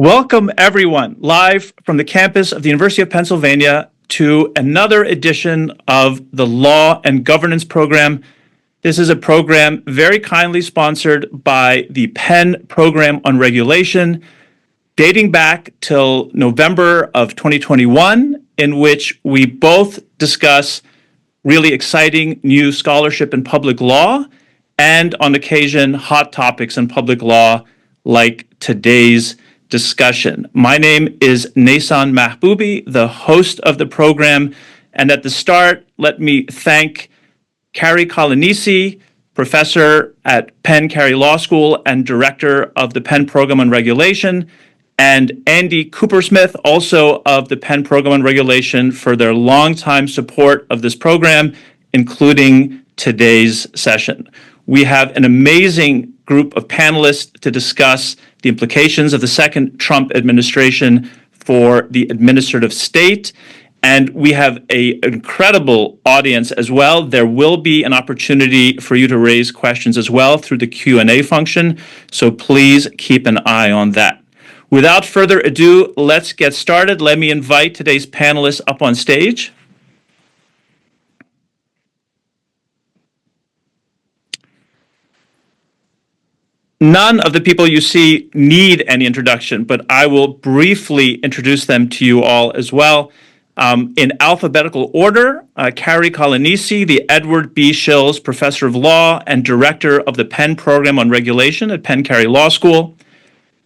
Welcome, everyone, live from the campus of the University of Pennsylvania to another edition of the Law and Governance program. This is a program very kindly sponsored by the Penn Program on Regulation, dating back till November of 2021, in which we both discuss really exciting new scholarship in public law and, on occasion, hot topics in public law like today's discussion. My name is Nasan Mahboubi, the host of the program. And at the start, let me thank Carrie Colanisi, professor at Penn Carey Law School and director of the Penn Program on Regulation, and Andy Coopersmith, also of the Penn Program on Regulation, for their longtime support of this program, including today's session. We have an amazing group of panelists to discuss the implications of the second Trump administration for the administrative state. And we have an incredible audience as well. There will be an opportunity for you to raise questions as well through the Q&A function. So please keep an eye on that. Without further ado, let's get started. Let me invite today's panelists up on stage. None of the people you see need any introduction, but I will briefly introduce them to you all as well. In alphabetical order, Carrie Colanisi, the Edward B. Shills Professor of Law and Director of the Penn Program on Regulation at Penn Carey Law School.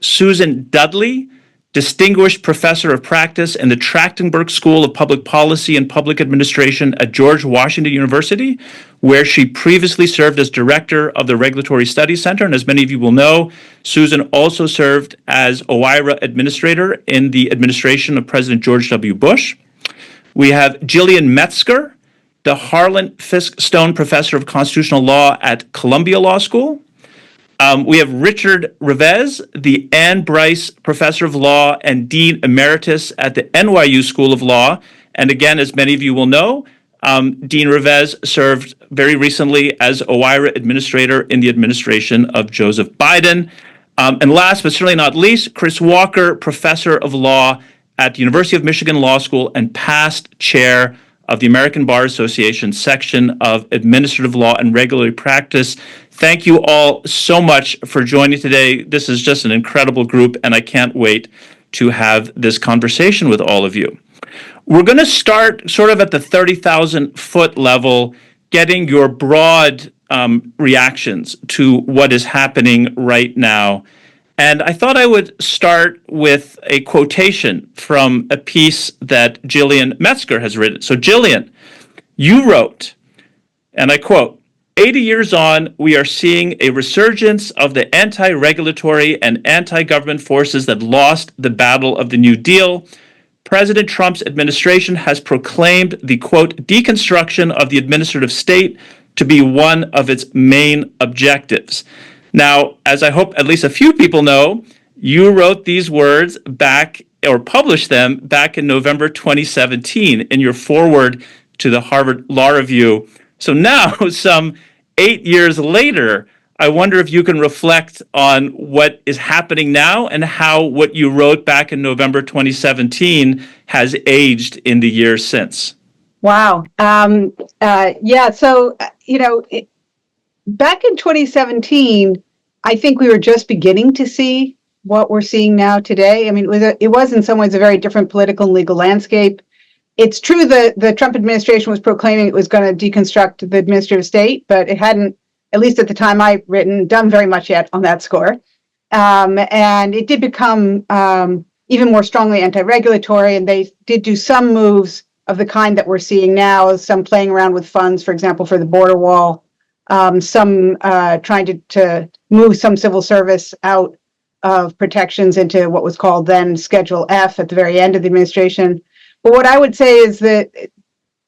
Susan Dudley, Distinguished Professor of Practice in the Trachtenberg School of Public Policy and Public Administration at George Washington University, where she previously served as Director of the Regulatory Studies Center. And as many of you will know, Susan also served as OIRA Administrator in the administration of President George W. Bush. We have Jillian Metzger, the Harlan Fiske Stone Professor of Constitutional Law at Columbia Law School. We have Richard Revesz, the Ann Bryce Professor of Law and Dean Emeritus at the NYU School of Law. And again, as many of you will know, Dean Revesz served very recently as OIRA Administrator in the administration of Joseph Biden. And last but certainly not least, Chris Walker, Professor of Law at the University of Michigan Law School and past Chair of the American Bar Association section of Administrative Law and Regulatory Practice. Thank you all so much for joining today. This is just an incredible group, and I can't wait to have this conversation with all of you. We're going to start sort of at the 30,000-foot level, getting your broad reactions to what is happening right now. And I thought I would start with a quotation from a piece that Jillian Metzger has written. So Jillian, you wrote, and I quote, 80 years on, we are seeing a resurgence of the anti-regulatory and anti-government forces that lost the battle of the New Deal. President Trump's administration has proclaimed the, quote, deconstruction of the administrative state to be one of its main objectives. Now, as I hope at least a few people know, you wrote these words back, or published them back in November 2017 in your foreword to the Harvard Law Review. So now, some 8 years later, I wonder if you can reflect on what is happening now and how what you wrote back in November 2017 has aged in the years since. Wow. Back in 2017, I think we were just beginning to see what we're seeing now today. I mean, it was in some ways a very different political and legal landscape. It's true that the Trump administration was proclaiming it was going to deconstruct the administrative state, but it hadn't, at least at the time I've written, done very much yet on that score. And it did become even more strongly anti-regulatory, and they did do some moves of the kind that we're seeing now, some playing around with funds, for example, for the border wall, some trying to move some civil service out of protections into what was called then Schedule F at the very end of the administration. But what I would say is that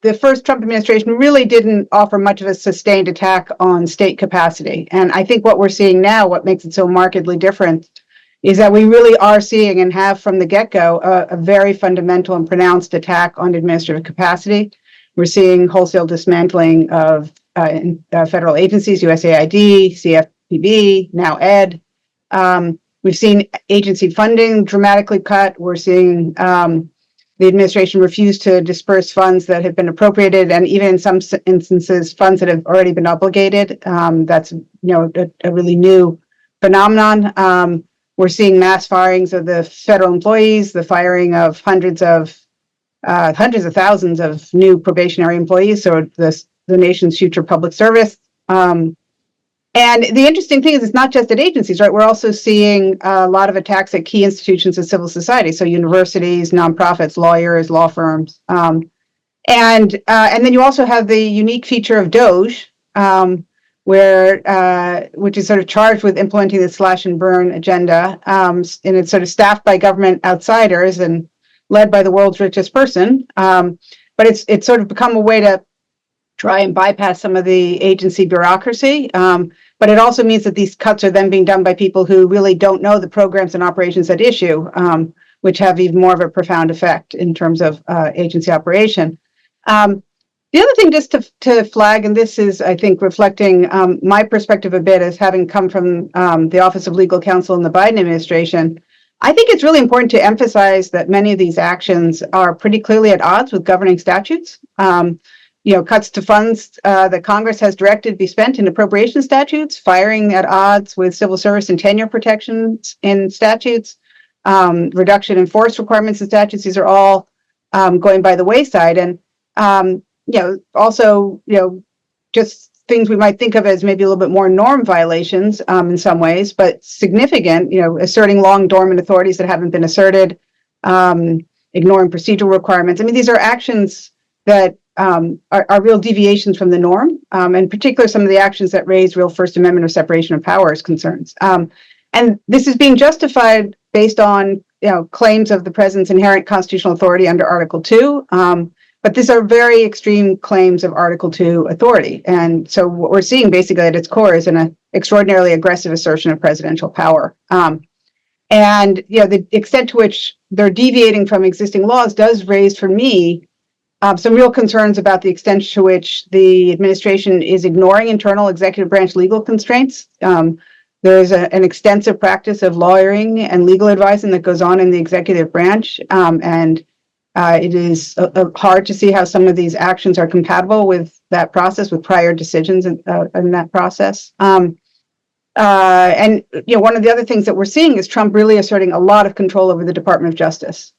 the first Trump administration really didn't offer much of a sustained attack on state capacity. And I think what we're seeing now, what makes it so markedly different, is that we really are seeing and have from the get-go a very fundamental and pronounced attack on administrative capacity. We're seeing wholesale dismantling of federal agencies, USAID, CFPB, now ED. We've seen agency funding dramatically cut. We're seeing the administration refuse to disperse funds that have been appropriated, and even in some instances, funds that have already been obligated. That's a really new phenomenon. We're seeing mass firings of the federal employees, the firing of hundreds of thousands of new probationary employees, so the nation's future public service. And the interesting thing is it's not just at agencies, right? We're also seeing a lot of attacks at key institutions of civil society, so universities, nonprofits, lawyers, law firms. And then you also have the unique feature of DOGE, which is sort of charged with implementing the slash and burn agenda, and it's sort of staffed by government outsiders and led by the world's richest person. But it's sort of become a way to try and bypass some of the agency bureaucracy. But it also means that these cuts are then being done by people who really don't know the programs and operations at issue, which have even more of a profound effect in terms of agency operation. The other thing just to flag, and this is, I think, reflecting my perspective a bit as having come from the Office of Legal Counsel in the Biden administration, I think it's really important to emphasize that many of these actions are pretty clearly at odds with governing statutes. Cuts to funds that Congress has directed be spent in appropriation statutes, firing at odds with civil service and tenure protections in statutes, reduction in force requirements in statutes. These are all going by the wayside. And, also, just things we might think of as maybe a little bit more norm violations in some ways, but significant, asserting long dormant authorities that haven't been asserted, ignoring procedural requirements. I mean, these are actions that are real deviations from the norm, and in particular, some of the actions that raise real First Amendment or separation of powers concerns. And this is being justified based on claims of the president's inherent constitutional authority under Article 2. But these are very extreme claims of Article 2 authority. And so what we're seeing basically at its core is an extraordinarily aggressive assertion of presidential power. And the extent to which they're deviating from existing laws does raise for me some real concerns about the extent to which the administration is ignoring internal executive branch legal constraints. There is an extensive practice of lawyering and legal advising that goes on in the executive branch, and it is hard to see how some of these actions are compatible with that process, with prior decisions in that process. And one of the other things that we're seeing is Trump really asserting a lot of control over the Department of Justice.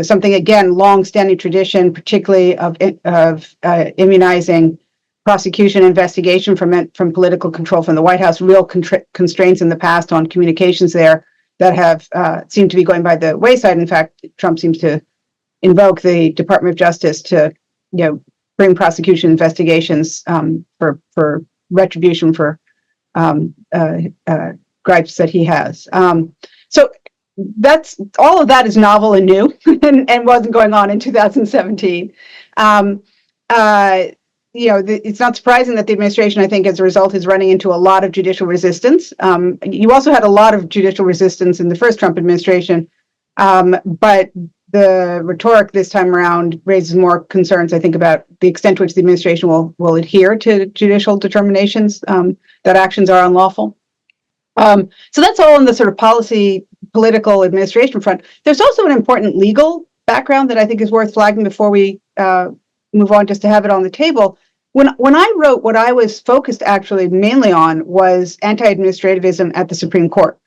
Something, again, long-standing tradition, particularly of immunizing prosecution investigation from political control from the White House, real constraints in the past on communications there that have seemed to be going by the wayside. In fact, Trump seems to invoke the Department of Justice to bring prosecution investigations for retribution for gripes that he has. So that's all of that is novel and new and wasn't going on in 2017. It's not surprising that the administration, I think, as a result, is running into a lot of judicial resistance. You also had a lot of judicial resistance in the first Trump administration, but the rhetoric this time around raises more concerns, I think, about the extent to which the administration will adhere to judicial determinations that actions are unlawful. So that's all on the sort of political administration front. There's also an important legal background that I think is worth flagging before we move on, just to have it on the table. When I wrote, what I was focused actually mainly on was anti-administrativism at the Supreme Court,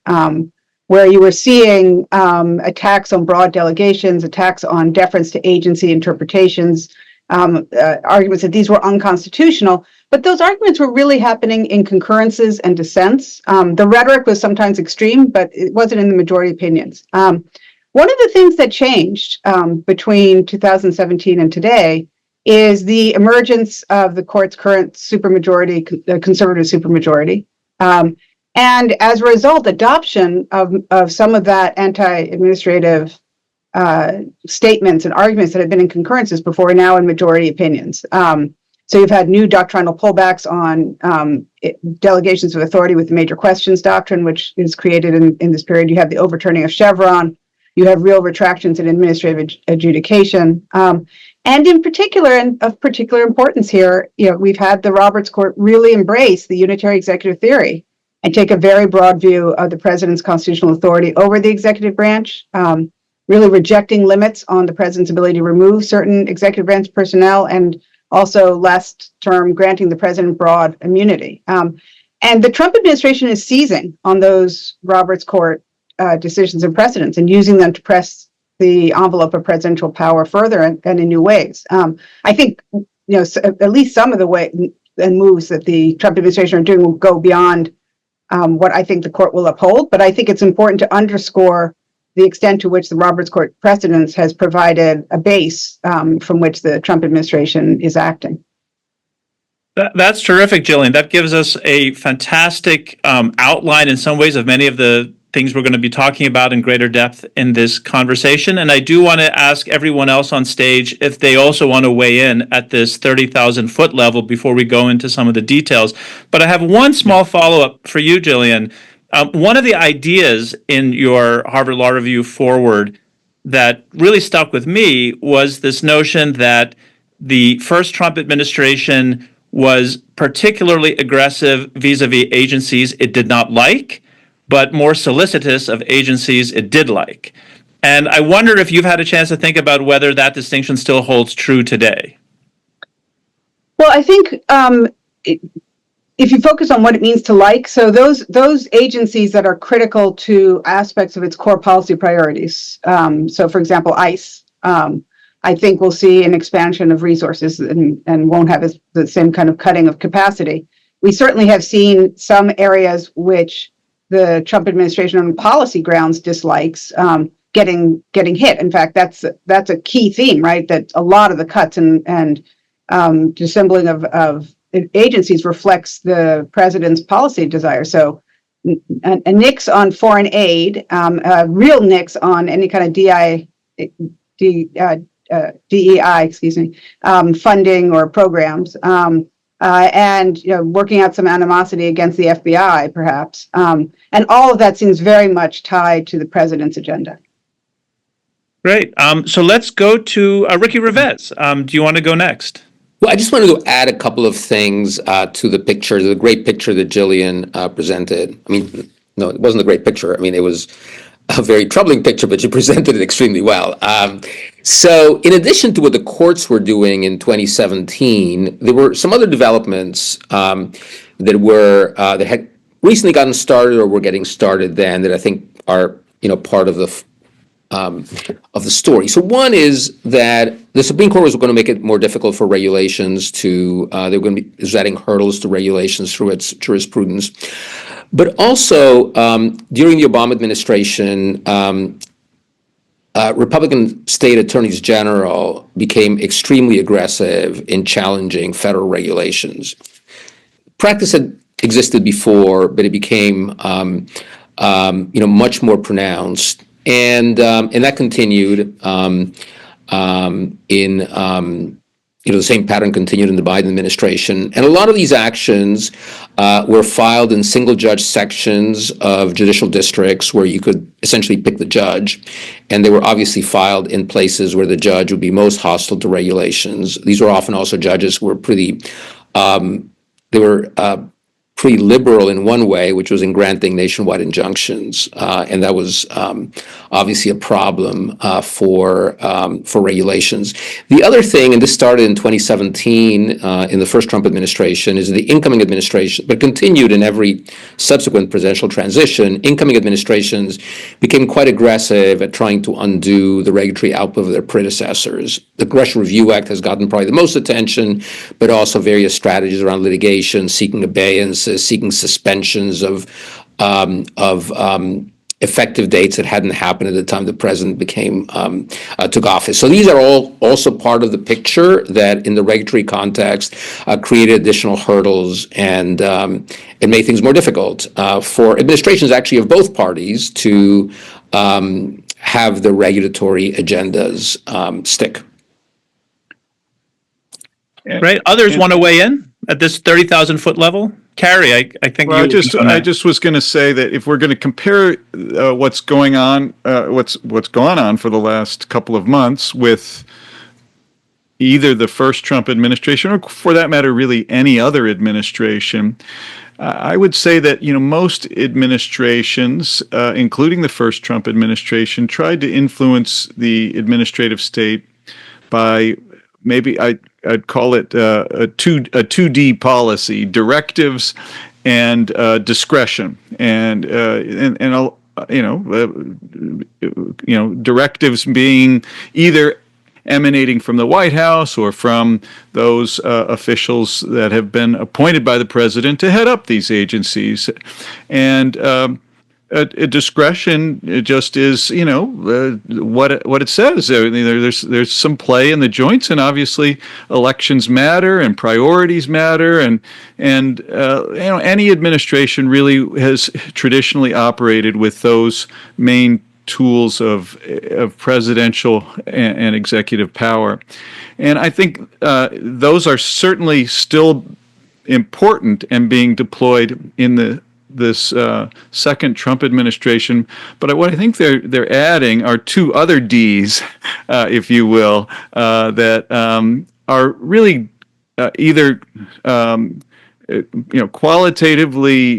where you were seeing attacks on broad delegations, attacks on deference to agency interpretations, arguments that these were unconstitutional. But those arguments were really happening in concurrences and dissents. The rhetoric was sometimes extreme, but it wasn't in the majority opinions. One of the things that changed between 2017 and today is the emergence of the court's current supermajority, conservative supermajority. And as a result, adoption of some of that anti-administrative statements and arguments that had been in concurrences before are now in majority opinions. So you've had new doctrinal pullbacks on delegations of authority with the major questions doctrine, which is created in this period. You have the overturning of Chevron. You have real retractions in administrative adjudication. And in particular, and of particular importance here, we've had the Roberts Court really embrace the unitary executive theory and take a very broad view of the president's constitutional authority over the executive branch, really rejecting limits on the president's ability to remove certain executive branch personnel, and also last term granting the president broad immunity. And the Trump administration is seizing on those Roberts Court decisions and precedents and using them to press the envelope of presidential power further and in new ways. I think, at least some of the way and moves that the Trump administration are doing will go beyond what I think the court will uphold. But I think it's important to underscore the extent to which the Roberts Court precedents has provided a base from which the Trump administration is acting. That's terrific, Jillian. That gives us a fantastic outline in some ways of many of the things we're going to be talking about in greater depth in this conversation. And I do want to ask everyone else on stage if they also want to weigh in at this 30,000 foot level before we go into some of the details. But I have one small follow-up for you, Jillian. One of the ideas in your Harvard Law Review foreword that really stuck with me was this notion that the first Trump administration was particularly aggressive vis-a-vis agencies it did not like, but more solicitous of agencies it did like. And I wonder if you've had a chance to think about whether that distinction still holds true today. Well, I think if you focus on what it means to like, so those agencies that are critical to aspects of its core policy priorities. So, for example, ICE, I think we'll see an expansion of resources and won't have the same kind of cutting of capacity. We certainly have seen some areas which the Trump administration on policy grounds dislikes getting hit. In fact, that's a key theme, right? That a lot of the cuts and dissembling of agencies reflects the president's policy desire. So a nix on foreign aid, a real nix on any kind of DEI, funding or programs, and working out some animosity against the FBI, perhaps. And all of that seems very much tied to the president's agenda. Great. So let's go to Ricky Revesz. Do you want to go next? Well, I just wanted to add a couple of things to the picture, the great picture that Jillian presented. I mean, no, it wasn't a great picture. I mean, it was a very troubling picture, but you presented it extremely well. So in addition to what the courts were doing in 2017, there were some other developments that had recently gotten started or were getting started then that I think are, part of the story. So one is that the Supreme Court was going to make it more difficult for regulations they were going to be setting hurdles to regulations through its jurisprudence. But also, during the Obama administration, Republican state attorneys general became extremely aggressive in challenging federal regulations. Practice had existed before, but it became, much more pronounced. And that continued the same pattern continued in the Biden administration. And a lot of these actions were filed in single judge sections of judicial districts where you could essentially pick the judge. And they were obviously filed in places where the judge would be most hostile to regulations. These were often also judges who were pretty liberal in one way, which was in granting nationwide injunctions, and that was obviously a problem for regulations. The other thing, and this started in 2017 in the first Trump administration, is the incoming administration, but continued in every subsequent presidential transition. Incoming administrations became quite aggressive at trying to undo the regulatory output of their predecessors. The Congressional Review Act has gotten probably the most attention, but also various strategies around litigation, seeking abeyance, seeking suspensions of effective dates that hadn't happened at the time the president took office. So these are all also part of the picture that, in the regulatory context, created additional hurdles and it made things more difficult for administrations, actually, of both parties to have the regulatory agendas stick. Right. Others want to weigh in at this 30,000 foot level? Carrie, I think. Well, I just was going to say that if we're going to compare what's going on for the last couple of months with either the first Trump administration or, for that matter, really any other administration, I would say that, most administrations, including the first Trump administration, tried to influence the administrative state by maybe I'd call it a 2D policy: directives and discretion, and directives being either emanating from the White House or from those officials that have been appointed by the president to head up these agencies. And a discretion, it just is, what it says. There's some play in the joints, and obviously elections matter and priorities matter, and any administration really has traditionally operated with those main tools of presidential and executive power. And I think those are certainly still important and being deployed in this second Trump administration. But what I think they're adding are two other Ds, if you will, that are really either qualitatively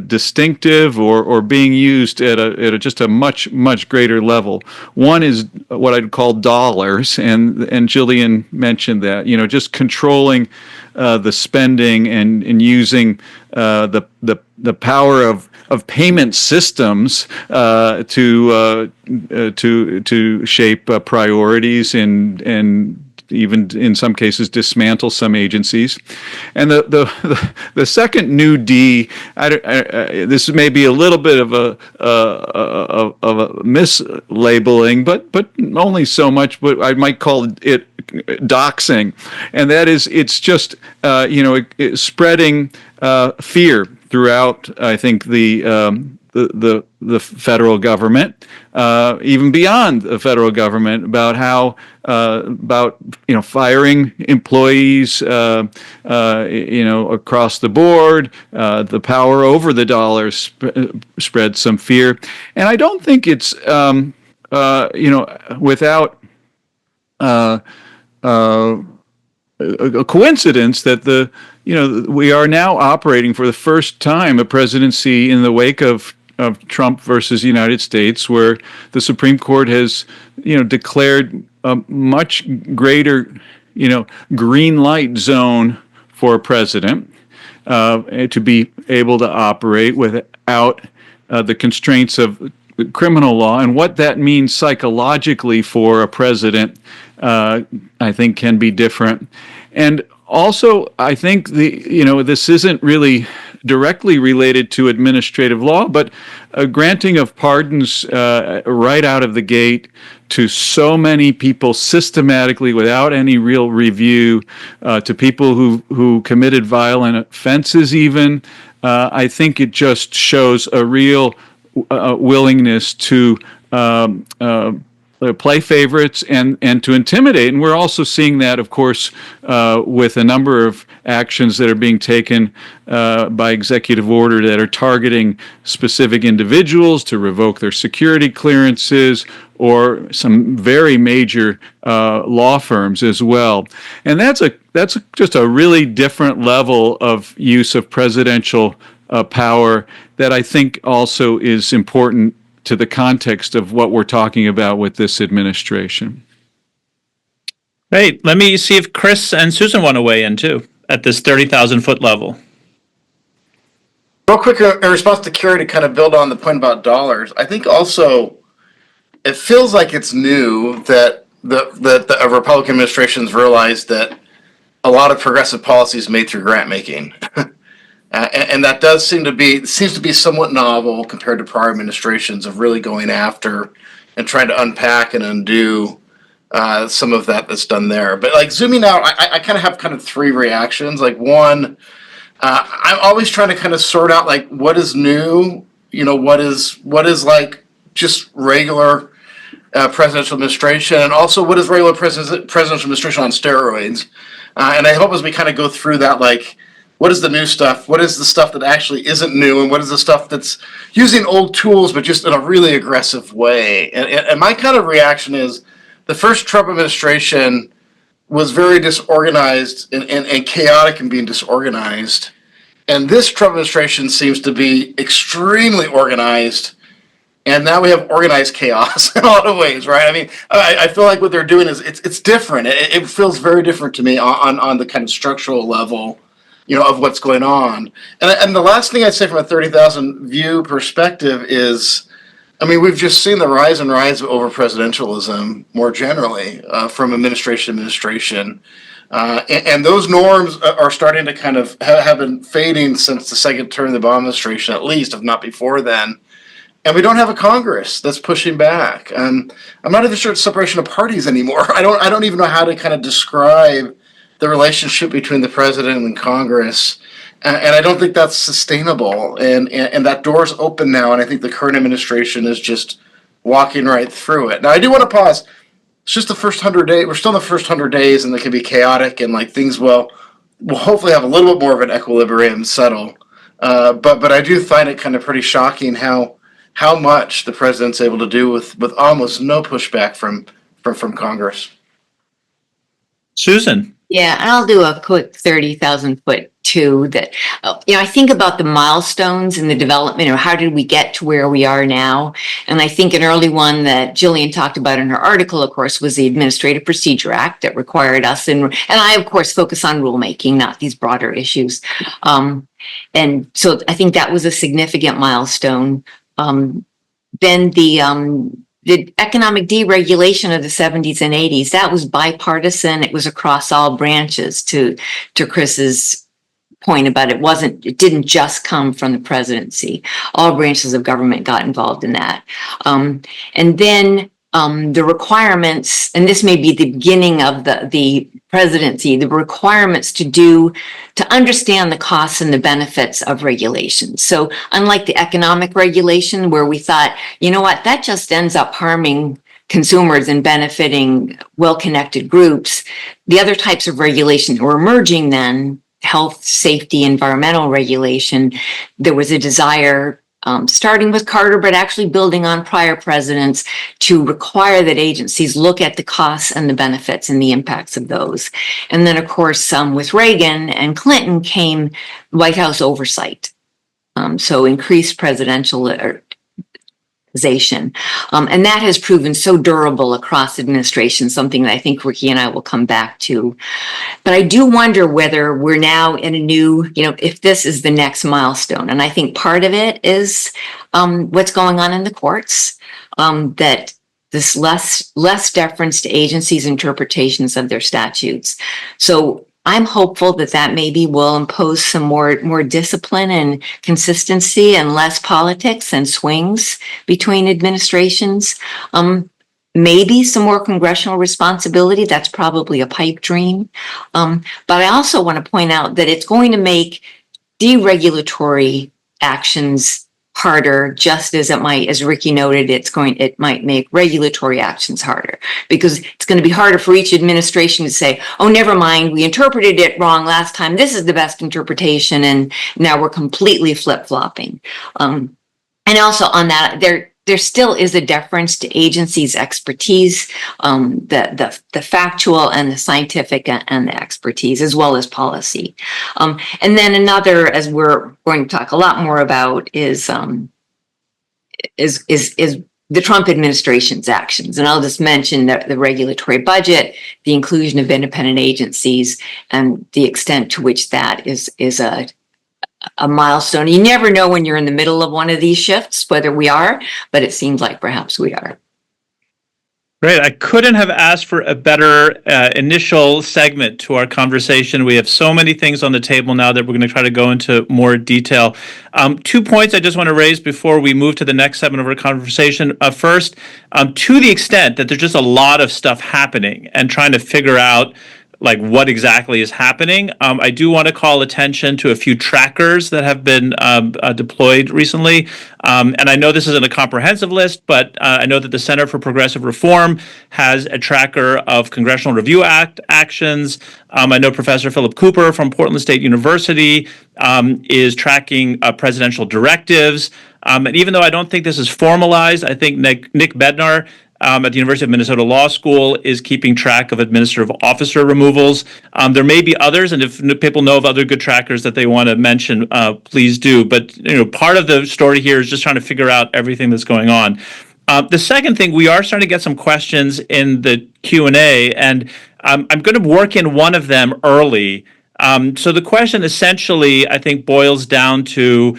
distinctive or being used at just a much greater level. One is what I'd call dollars, and Jillian mentioned that. Just controlling the spending and using the power of payment systems to shape priorities and even in some cases dismantle some agencies. And the second new D, this may be a little bit of a mislabeling, but only so much. But I might call it doxing, and that is it's just spreading fear throughout. I think the federal government, even beyond the federal government, about how firing employees across the board, the power over the dollar spread some fear, and I don't think it's without a coincidence that we are now operating for the first time a presidency in the wake of Trump versus the United States, where the Supreme Court has, declared a much greater, green light zone for a president to be able to operate without the constraints of criminal law, and what that means psychologically for a president, I think, can be different. And also, I think this isn't really directly related to administrative law, but a granting of pardons right out of the gate to so many people systematically without any real review, to people who committed violent offenses even. I think it just shows a real willingness to play favorites and to intimidate. And we're also seeing that, of course, with a number of actions that are being taken by executive order that are targeting specific individuals to revoke their security clearances, or some very major law firms as well. And that's just a really different level of use of presidential power that I think also is important to the context of what we're talking about with this administration. Great. Let me see if Chris and Susan want to weigh in too at this 30,000-foot level. Real quick, in response to Carrie, to kind of build on the point about dollars, I think also it feels like it's new that the Republican administrations realized that a lot of progressive policy is made through grant making. And that seems to be somewhat novel compared to prior administrations of really going after and trying to unpack and undo some of that's done there. But like zooming out, I kind of have three reactions. Like one, I'm always trying to kind of sort out like what is new, what is like just regular presidential administration, and also what is regular presidential administration on steroids. And I hope as we kind of go through that, like, what is the new stuff? What is the stuff that actually isn't new? And what is the stuff that's using old tools, but just in a really aggressive way? And my kind of reaction is the first Trump administration was very disorganized and chaotic in being disorganized. And this Trump administration seems to be extremely organized. And now we have organized chaos in a lot of ways, right? I mean, I feel like what they're doing is it's different. It feels very different to me on the kind of structural level, of what's going on. And the last thing I'd say from a 30,000 view perspective is, I mean, we've just seen the rise of over presidentialism more generally from administration to administration. And those norms are starting to kind of have been fading since the second term of the Obama administration, at least, if not before then. And we don't have a Congress that's pushing back. I'm not even sure it's separation of parties anymore. I don't even know how to kind of describe the relationship between the president and Congress. And I don't think that's sustainable. And that door's open now. And I think the current administration is just walking right through it. Now, I do want to pause. It's just the first 100 days. We're still in the first 100 days, and they can be chaotic, and like things will hopefully have a little bit more of an equilibrium settle. But I do find it kind of pretty shocking how much the president's able to do with almost no pushback from Congress. Susan. Yeah, and I'll do a quick 30,000 foot too. That I think about the milestones in the development, or how did we get to where we are now? And I think an early one that Jillian talked about in her article, of course, was the Administrative Procedure Act that required us, and I, of course, focus on rulemaking, not these broader issues. And so I think that was a significant milestone. Then the economic deregulation of the 70s and 80s, that was bipartisan. It was across all branches, to Chris's point about it didn't just come from the presidency. All branches of government got involved in that. And then the requirements, and this may be the beginning of the presidency, the requirements to understand the costs and the benefits of regulations. So unlike the economic regulation, where we thought, you know what, that just ends up harming consumers and benefiting well-connected groups, the other types of regulation that were emerging then, health, safety, environmental regulation, there was a desire, starting with Carter, but actually building on prior presidents, to require that agencies look at the costs and the benefits and the impacts of those. And then, of course, with Reagan and Clinton came White House oversight. So increased presidentialization. And that has proven so durable across administrations, something that I think Ricky and I will come back to. But I do wonder whether we're now in a new, if this is the next milestone. And I think part of it is what's going on in the courts, that this less deference to agencies' interpretations of their statutes. So I'm hopeful that maybe will impose some more discipline and consistency, and less politics and swings between administrations. Maybe some more congressional responsibility. That's probably a pipe dream. But I also want to point out that it's going to make deregulatory actions harder, just as it might, as Ricky noted, it might make regulatory actions harder, because it's going to be harder for each administration to say, oh, never mind, we interpreted it wrong last time, this is the best interpretation, and now we're completely flip-flopping. And also on that, there still is a deference to agencies' expertise, the factual and the scientific and the expertise, as well as policy. And then another, as we're going to talk a lot more about, is the Trump administration's actions. And I'll just mention the regulatory budget, the inclusion of independent agencies, and the extent to which that is a milestone. You never know when you're in the middle of one of these shifts, whether we are, but it seems like perhaps we are. Great. I couldn't have asked for a better initial segment to our conversation. We have so many things on the table now that we're going to try to go into more detail. 2 points I just want to raise before we move to the next segment of our conversation. First, to the extent that there's just a lot of stuff happening and trying to figure out what exactly is happening. I do want to call attention to a few trackers that have been deployed recently. And I know this isn't a comprehensive list, but I know that the Center for Progressive Reform has a tracker of Congressional Review Act actions. I know Professor Philip Cooper from Portland State University is tracking presidential directives. And even though I don't think this is formalized, I think Nick Bednar at the University of Minnesota Law School is keeping track of administrative officer removals. There may be others, and if people know of other good trackers that they want to mention, please do. But part of the story here is just trying to figure out everything that's going on. The second thing, we are starting to get some questions in the Q&A, and I'm going to work in one of them early. So the question essentially, I think, boils down to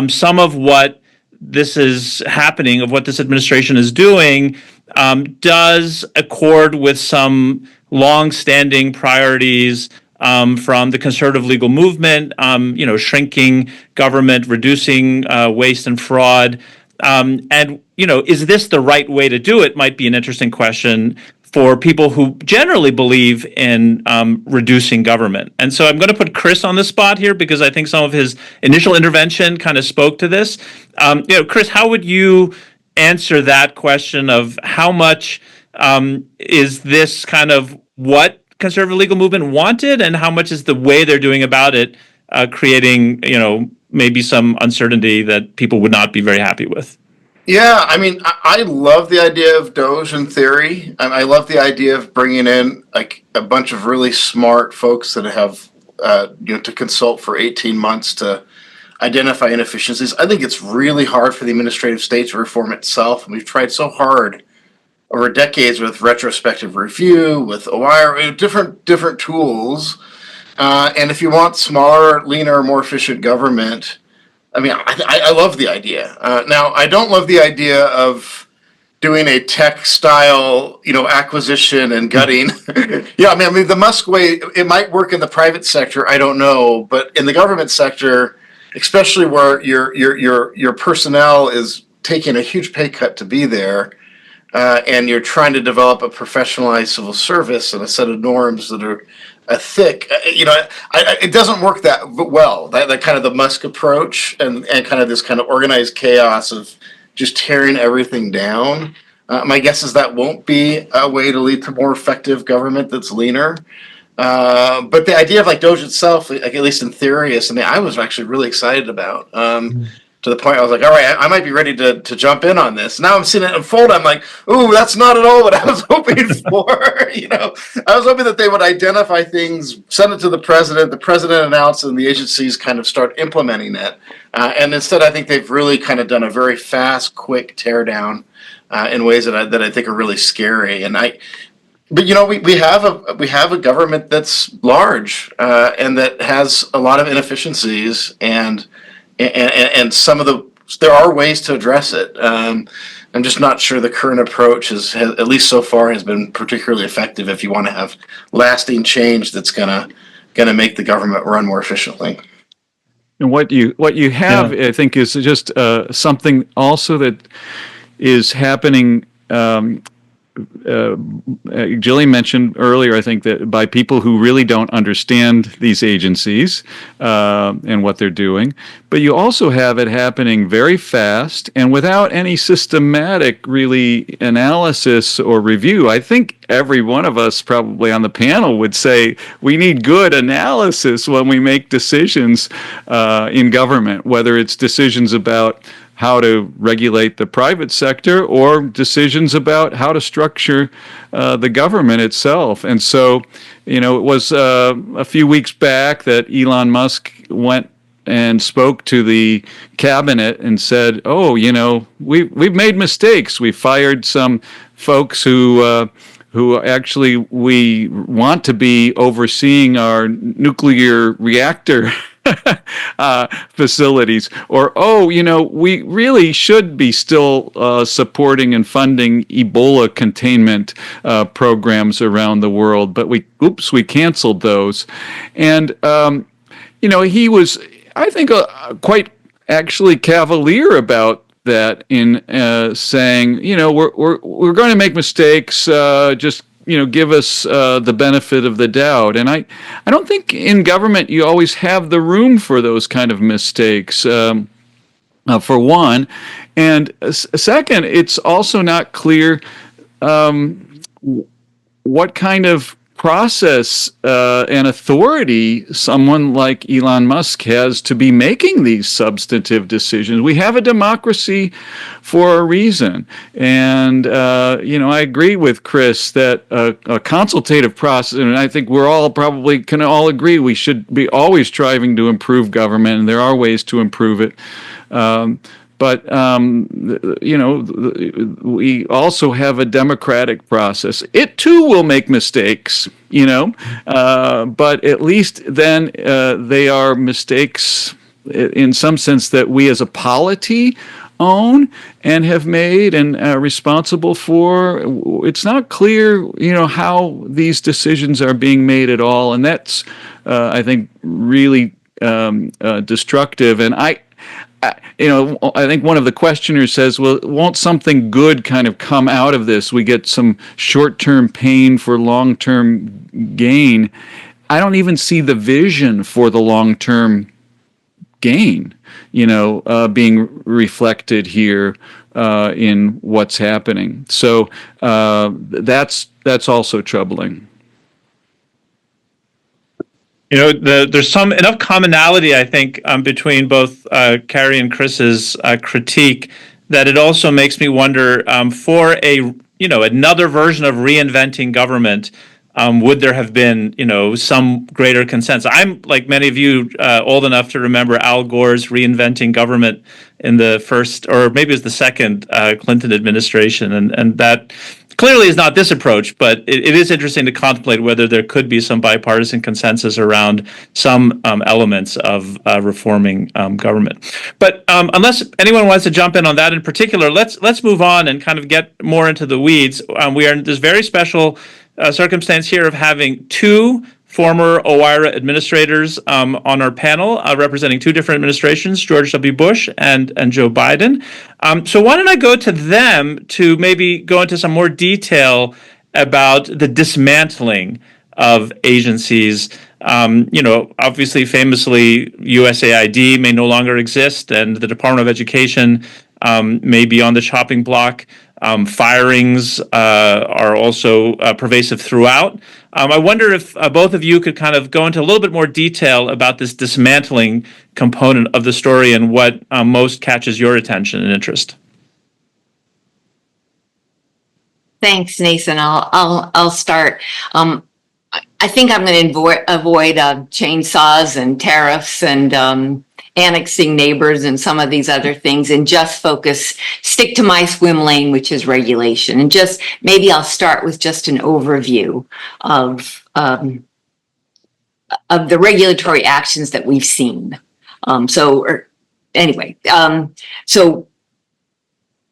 some of what this is happening, of what this administration is doing, does accord with some long-standing priorities from the conservative legal movement, shrinking government, reducing waste and fraud. And is this the right way to do it? Might be an interesting question for people who generally believe in reducing government. And so I'm going to put Chris on the spot here because I think some of his initial intervention kind of spoke to this. Chris, how would you answer that question of how much is this kind of what conservative legal movement wanted, and how much is the way they're doing about it creating, maybe some uncertainty that people would not be very happy with? Yeah, I mean, I love the idea of Doge in theory, and I love the idea of bringing in like a bunch of really smart folks that have, to consult for 18 months to identify inefficiencies. I think it's really hard for the administrative state to reform itself, and we've tried so hard over decades with retrospective review, with OIR, different tools. And if you want smaller, leaner, more efficient government, I mean, I love the idea. Now, I don't love the idea of doing a tech style, acquisition and gutting. Yeah, I mean, the Musk way, it might work in the private sector. I don't know, but in the government sector, especially where your personnel is taking a huge pay cut to be there, and you're trying to develop a professionalized civil service and a set of norms that are thick, it doesn't work that well. That kind of the Musk approach and kind of this kind of organized chaos of just tearing everything down. My guess is that won't be a way to lead to more effective government that's leaner. But the idea of like Doge itself, like at least in theory, is something I was actually really excited about. To the point I was like, all right, I might be ready to jump in on this. Now I'm seeing it unfold. I'm like, ooh, that's not at all what I was hoping for. I was hoping that they would identify things, send it to the president announce, and the agencies kind of start implementing it. And instead, I think they've really kind of done a very fast, quick teardown in ways that I think are really scary. But we have a government that's large and that has a lot of inefficiencies and some of there are ways to address it. I'm just not sure the current approach has at least so far has been particularly effective if you want to have lasting change that's gonna make the government run more efficiently. And what you have, I think, is just something also that is happening. Jillian mentioned earlier, I think, that by people who really don't understand these agencies and what they're doing, but you also have it happening very fast and without any systematic, really, analysis or review. I think every one of us probably on the panel would say we need good analysis when we make decisions in government, whether it's decisions about how to regulate the private sector or decisions about how to structure the government itself. And so, it was a few weeks back that Elon Musk went and spoke to the cabinet and said, "Oh, we've made mistakes. We fired some folks who actually we want to be overseeing our nuclear reactor facilities," or, we really should be still supporting and funding Ebola containment programs around the world, but we canceled those. And, he was, I think, quite actually cavalier about that in saying, we're going to make mistakes, just give us the benefit of the doubt. And I don't think in government you always have the room for those kind of mistakes, for one. And second, it's also not clear what kind of process and authority someone like Elon Musk has to be making these substantive decisions. We have a democracy for a reason. And, I agree with Chris that a consultative process, and I think we're all probably can all agree we should be always striving to improve government, and there are ways to improve it. But we also have a democratic process. It too will make mistakes, but at least then they are mistakes in some sense that we as a polity own and have made and are responsible for. It's not clear, how these decisions are being made at all, and that's, I think, really destructive. And I think one of the questioners says, well, won't something good kind of come out of this? We get some short-term pain for long-term gain. I don't even see the vision for the long-term gain, being reflected here in what's happening. So that's also troubling. There's some enough commonality, I think, between both Carrie and Chris's critique that it also makes me wonder for another version of reinventing government. Would there have been, some greater consensus? I'm, like many of you, old enough to remember Al Gore's reinventing government in the first, or maybe it was the second Clinton administration, and that clearly is not this approach, but it is interesting to contemplate whether there could be some bipartisan consensus around some elements of reforming government. But unless anyone wants to jump in on that in particular, let's move on and kind of get more into the weeds. We are in this very special circumstance here of having two former OIRA administrators on our panel representing two different administrations, George W. Bush and Joe Biden. So why don't I go to them to maybe go into some more detail about the dismantling of agencies. Obviously, famously, USAID may no longer exist, and the Department of Education may be on the chopping block. Firings are also pervasive throughout. I wonder if both of you could kind of go into a little bit more detail about this dismantling component of the story and what most catches your attention and interest. Thanks, Nathan. I'll start. I think I'm going to avoid chainsaws and tariffs and annexing neighbors and some of these other things, and just stick to my swim lane, which is regulation. And maybe I'll start with just an overview of the regulatory actions that we've seen. So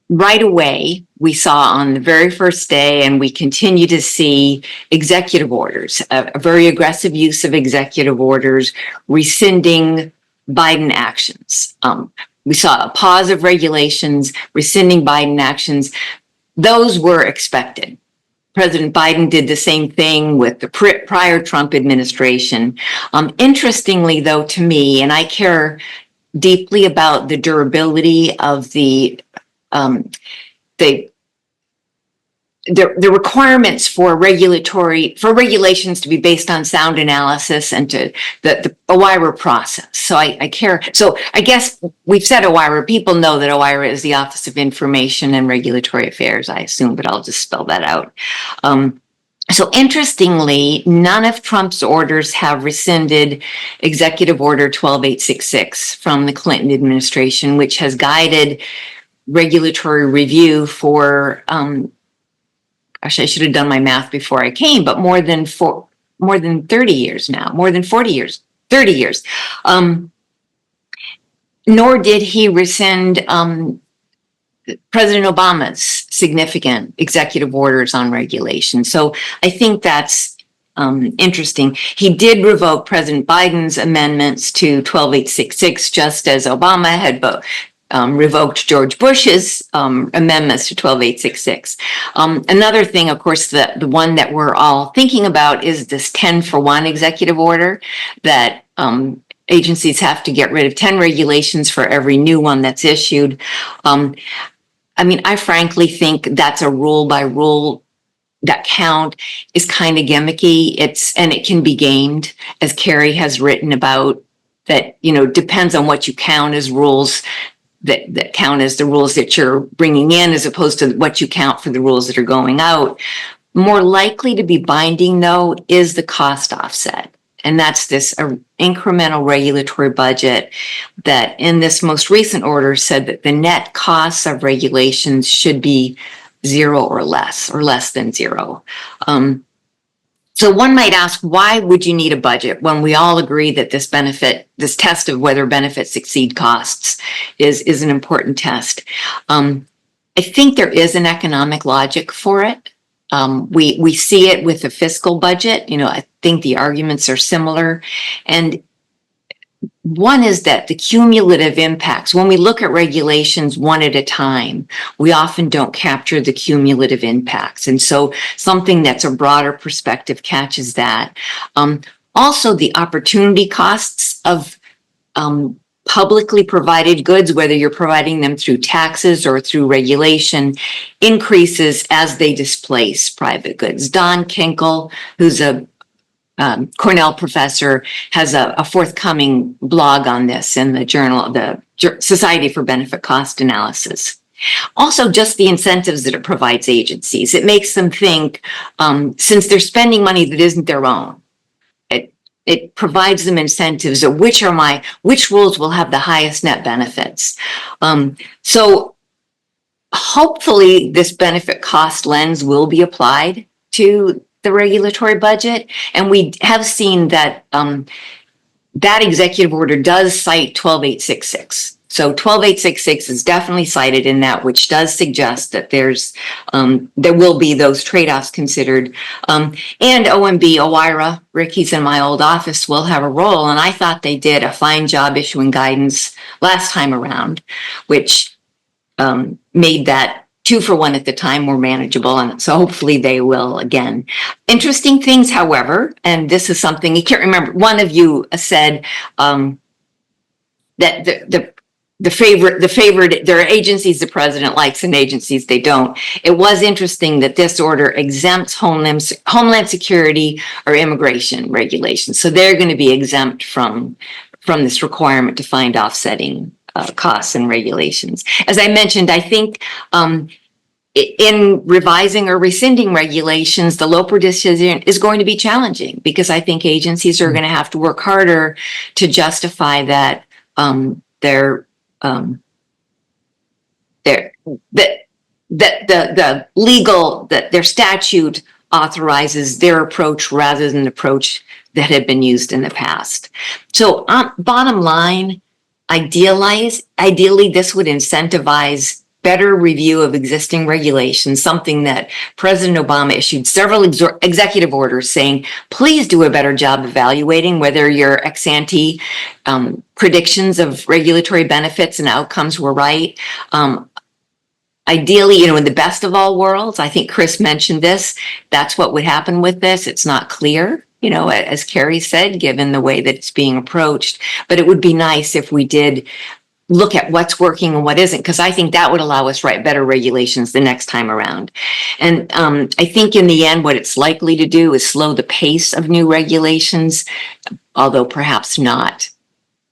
right away, we saw on the very first day, and we continue to see executive orders, a very aggressive use of executive orders, rescinding Biden actions. We saw a pause of regulations, rescinding Biden actions. Those were expected. President Biden did the same thing with the prior Trump administration. Interestingly, though, to me, and I care deeply about the durability of the requirements for regulations to be based on sound analysis and to the OIRA process. So I care. So I guess we've said OIRA. People know that OIRA is the Office of Information and Regulatory Affairs, I assume, but I'll just spell that out. So interestingly, none of Trump's orders have rescinded Executive Order 12866 from the Clinton administration, which has guided regulatory review for, I should have done my math before I came, but more than 30 years now, more than 40 years, 30 years. Nor did he rescind President Obama's significant executive orders on regulation. So I think that's interesting. He did revoke President Biden's amendments to 12866, just as Obama had revoked George Bush's amendments to 12866. Another thing, of course, the one that we're all thinking about is this 10-for-1 executive order that agencies have to get rid of 10 regulations for every new one that's issued. I frankly think that's a rule by rule that count is kind of gimmicky. And it can be gamed, as Carrie has written about, that, depends on what you count as rules that count as the rules that you're bringing in, as opposed to what you count for the rules that are going out. More likely to be binding, though, is the cost offset. And that's this incremental regulatory budget that in this most recent order said that the net costs of regulations should be zero or less than zero. So one might ask, why would you need a budget when we all agree that this test of whether benefits exceed costs is an important test? I think there is an economic logic for it. We see it with the fiscal budget. I think the arguments are similar. And one is that the cumulative impacts, when we look at regulations one at a time, we often don't capture the cumulative impacts. And so something that's a broader perspective catches that. Also, the opportunity costs of publicly provided goods, whether you're providing them through taxes or through regulation, increases as they displace private goods. Don Kinkel, who's a Cornell professor, has a forthcoming blog on this in the journal, the Society for Benefit Cost Analysis. Also, just the incentives that it provides agencies. It makes them think, since they're spending money that isn't their own, it provides them incentives of which rules will have the highest net benefits. So hopefully this benefit cost lens will be applied to the regulatory budget. And we have seen that that executive order does cite 12866. So 12866 is definitely cited in that, which does suggest that there will be those trade-offs considered. And OMB, OIRA, Ricky's in my old office, will have a role. And I thought they did a fine job issuing guidance last time around, which made that 2-for-1 at the time more manageable. And so hopefully they will again. Interesting things, however, and this is something you can't remember. One of you said that the favorite, there are agencies the president likes and agencies they don't. It was interesting that this order exempts Homeland Security or immigration regulations. So they're going to be exempt from this requirement to find offsetting costs and regulations. As I mentioned, I think in revising or rescinding regulations, the Loper decision is going to be challenging, because I think agencies are going to have to work harder to justify that the legal, that their statute authorizes their approach rather than the approach that had been used in the past. So bottom line, ideally, this would incentivize better review of existing regulations, something that President Obama issued several executive orders saying, please do a better job evaluating whether your ex ante predictions of regulatory benefits and outcomes were right. Ideally, in the best of all worlds, I think Chris mentioned this, that's what would happen with this. It's not clear, as Carrie said, given the way that it's being approached, but it would be nice if we did look at what's working and what isn't, because I think that would allow us to write better regulations the next time around. And I think in the end, what it's likely to do is slow the pace of new regulations, although perhaps not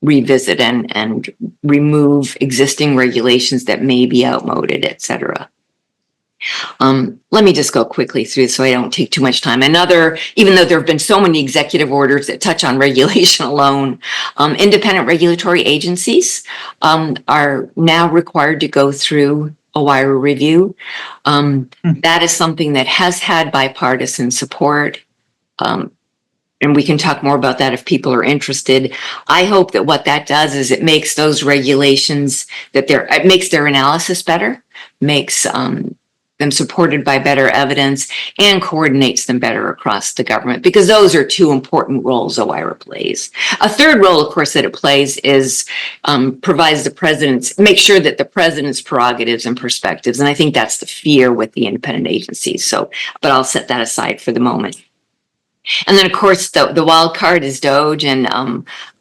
revisit and remove existing regulations that may be outmoded, et cetera. Let me just go quickly through so I don't take too much time. Even though there have been so many executive orders that touch on regulation alone, independent regulatory agencies are now required to go through a OIRA review. That is something that has had bipartisan support. And we can talk more about that if people are interested. I hope that what that does is it makes those regulations, it makes their analysis better, makes them supported by better evidence, and coordinates them better across the government, because those are two important roles OIRA plays. A third role, of course, that it plays is provides make sure that the president's prerogatives and perspectives, and I think that's the fear with the independent agencies. But I'll set that aside for the moment. And then, of course, the wild card is DOGE, and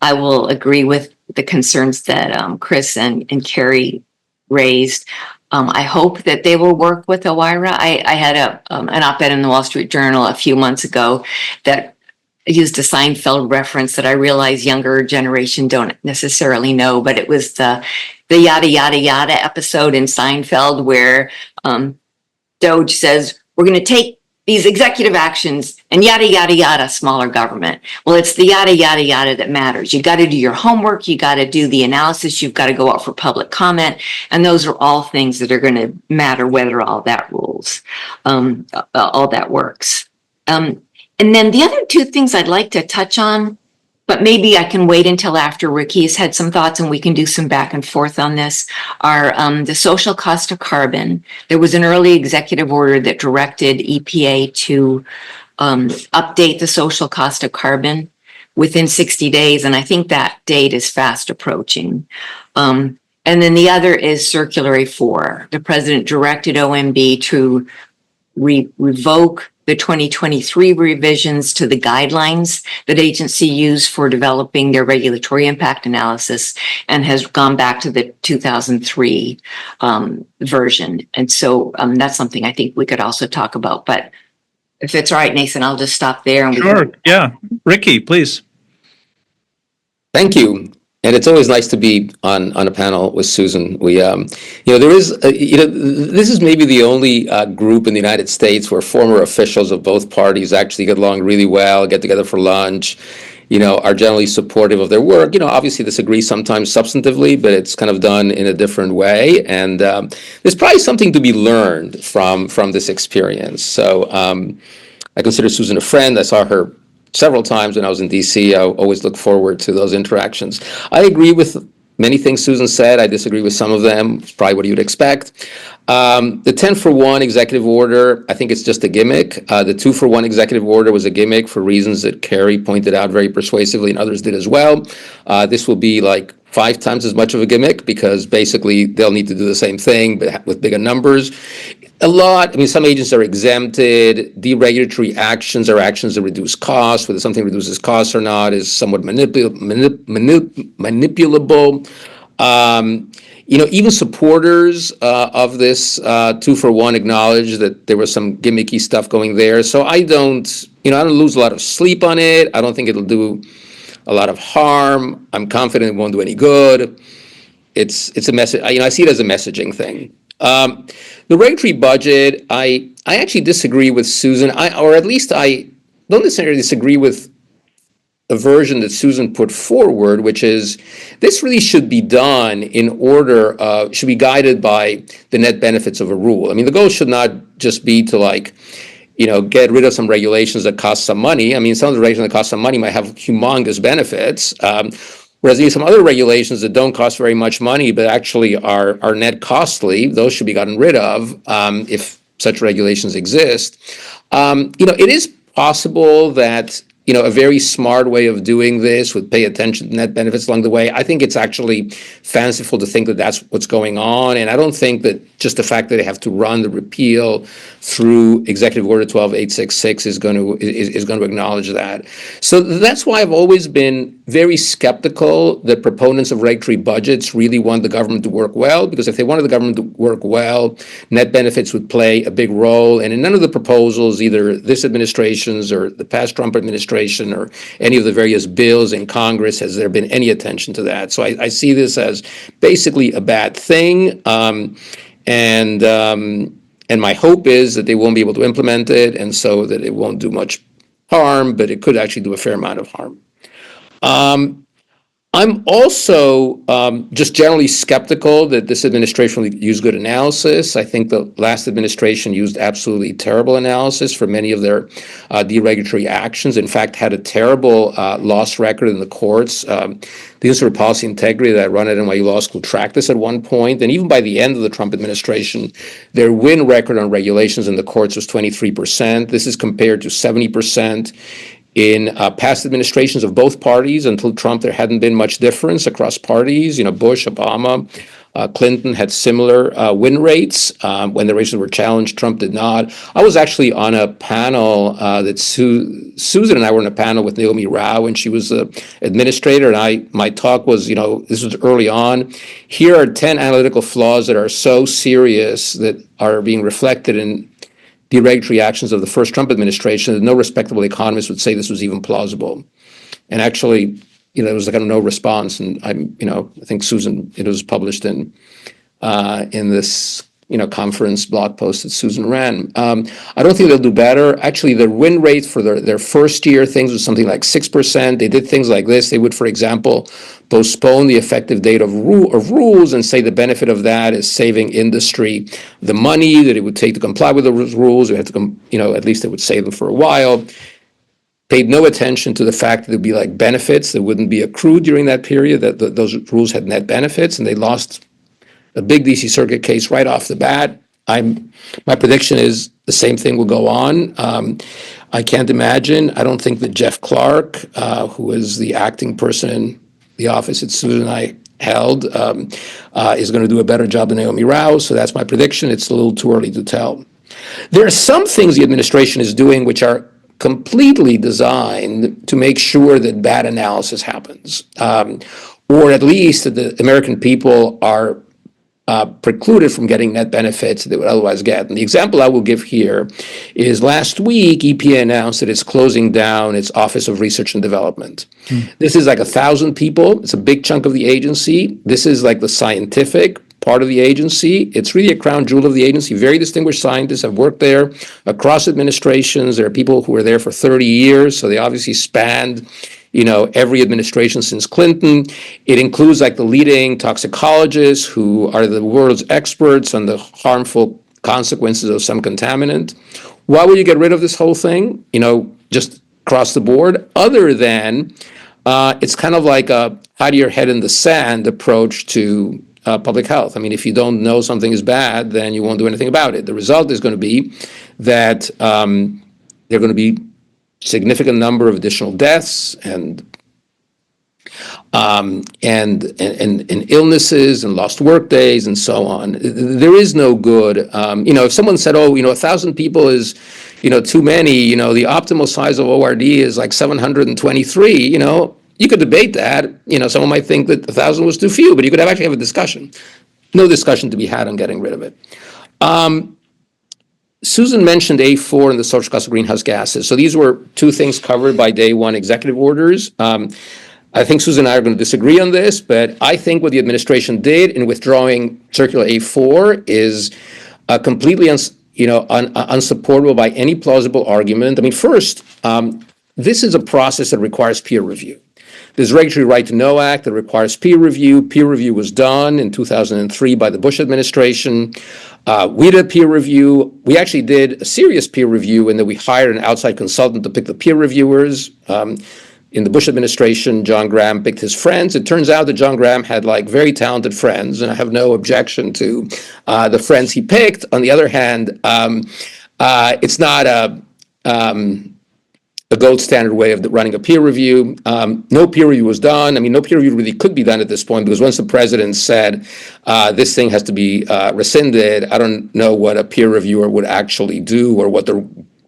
I will agree with the concerns that Chris and Carrie raised. I hope that they will work with OIRA. I had an op-ed in the Wall Street Journal a few months ago that used a Seinfeld reference that I realize younger generation don't necessarily know, but it was the yada yada yada episode in Seinfeld where Doge says, we're going to take these executive actions and yada yada yada, smaller government. Well, it's the yada yada yada that matters. You got to do your homework, you got to do the analysis, you've got to go out for public comment, and those are all things that are going to matter whether all that rules, all that works. And then the other two things I'd like to touch on, but maybe I can wait until after Ricky's had some thoughts and we can do some back and forth on this, are the social cost of carbon. There was an early executive order that directed EPA to update the social cost of carbon within 60 days. And I think that date is fast approaching. And then the other is Circular 4. The president directed OMB to revoke the 2023 revisions to the guidelines that agency used for developing their regulatory impact analysis and has gone back to the 2003 version. And so that's something I think we could also talk about. But if it's all right, Nathan, I'll just stop there. And Sure. Yeah. Ricky, please. Thank you. And it's always nice to be on a panel with Susan. We, there is, this is maybe the only group in the United States where former officials of both parties actually get along really well, get together for lunch, are generally supportive of their work. Obviously disagree sometimes substantively, but it's kind of done in a different way. And there's probably something to be learned from this experience. So I consider Susan a friend. I saw her several times when I was in DC. I always look forward to those interactions. I agree with many things Susan said. I disagree with some of them. It's probably what you'd expect. The 10-for-1 executive order, I think it's just a gimmick. The 2-for-1 executive order was a gimmick for reasons that Kerry pointed out very persuasively and others did as well. This will be like 5 times as much of a gimmick because basically they'll need to do the same thing but with bigger numbers. Some agents are exempted. Deregulatory actions are actions that reduce costs. Whether something reduces costs or not is somewhat manipulable. Even supporters of this 2-for-1 acknowledge that there was some gimmicky stuff going there. So I don't lose a lot of sleep on it. I don't think it'll do a lot of harm. I'm confident it won't do any good. It's a message. I see it as a messaging thing. The regulatory budget, I actually disagree with Susan, or at least I don't necessarily disagree with a version that Susan put forward, which is this really should be done should be guided by the net benefits of a rule. The goal should not just be to get rid of some regulations that cost some money. Some of the regulations that cost some money might have humongous benefits. Whereas some other regulations that don't cost very much money but actually are net costly, those should be gotten rid of if such regulations exist. It is possible that a very smart way of doing this would pay attention to net benefits along the way. I think it's actually fanciful to think that that's what's going on, and I don't think that just the fact that they have to run the repeal through Executive Order 12866 is going to acknowledge that. So that's why I've always been very skeptical that proponents of regulatory budgets really want the government to work well, because if they wanted the government to work well, net benefits would play a big role. And in none of the proposals, either this administration's or the past Trump administration or any of the various bills in Congress, has there been any attention to that. So I see this as basically a bad thing. And my hope is that they won't be able to implement it, and so that it won't do much harm, but it could actually do a fair amount of harm. I'm also just generally skeptical that this administration will use good analysis. I think the last administration used absolutely terrible analysis for many of their deregulatory actions. In fact, had a terrible loss record in the courts. The Institute for Policy Integrity that I run at NYU Law School tracked this at one point, and even by the end of the Trump administration, their win record on regulations in the courts was 23%. This is compared to 70% in past administrations of both parties. Until Trump, there hadn't been much difference across parties, Bush, Obama. Clinton had similar win rates when the races were challenged. Trump did not. I was actually on a panel that Susan and I were on a panel with Naomi Rao when she was the administrator, and my talk was, this was early on. Here are 10 analytical flaws that are so serious that are being reflected in the regulatory actions of the first Trump administration that no respectable economist would say this was even plausible. And actually, there was kind of no response. And I think Susan, it was published in this, conference blog post that Susan ran. I don't think they'll do better. Actually, the win rate for their first year things was something like 6%. They did things like this. They would, for example, postpone the effective date of rules and say the benefit of that is saving industry the money that it would take to comply with those rules. We had to, at least it would save them for a while. Paid no attention to the fact that there'd be like benefits that wouldn't be accrued during that period, that those rules had net benefits, and they lost a big DC Circuit case right off the bat. My prediction is the same thing will go on. I can't imagine. I don't think that Jeff Clark, who is the acting person in the office that Susan and I held, is going to do a better job than Naomi Rao. So that's my prediction. It's a little too early to tell. There are some things the administration is doing which are completely designed to make sure that bad analysis happens, or at least that the American people are precluded from getting net benefits that they would otherwise get. And the example I will give here is last week, EPA announced that it's closing down its Office of Research and Development. This is like 1,000 people. It's a big chunk of the agency. This is like the scientific part of the agency. It's really a crown jewel of the agency. Very distinguished scientists have worked there across administrations. There are people who were there for 30 years, so they obviously spanned every administration since Clinton. It includes like the leading toxicologists who are the world's experts on the harmful consequences of some contaminant. Why would you get rid of this whole thing, just across the board, other than it's kind of like a hide your head in the sand approach to public health. I mean, if you don't know something is bad, then you won't do anything about it. The result is going to be that there are going to be significant number of additional deaths and illnesses and lost work days and so on. There is no good. If someone said, 1,000 people is, too many, the optimal size of ORD is like 723, you could debate that. Someone might think that 1,000 was too few, but you could actually have a discussion. No discussion to be had on getting rid of it. Susan mentioned A4 and the social cost of greenhouse gases. So these were two things covered by day one executive orders. I think Susan and I are going to disagree on this, but I think what the administration did in withdrawing Circular A4 is completely unsupportable by any plausible argument. I mean, first, this is a process that requires peer review. There's a Regulatory Right to Know Act that requires peer review. Peer review was done in 2003 by the Bush administration. We did a peer review. We actually did a serious peer review in that we hired an outside consultant to pick the peer reviewers. In the Bush administration, John Graham picked his friends. It turns out that John Graham had very talented friends, and I have no objection to the friends he picked. On the other hand, it's not a gold standard way of running a peer review. No peer review was done. I mean, no peer review really could be done at this point because once the president said this thing has to be rescinded, I don't know what a peer reviewer would actually do or what the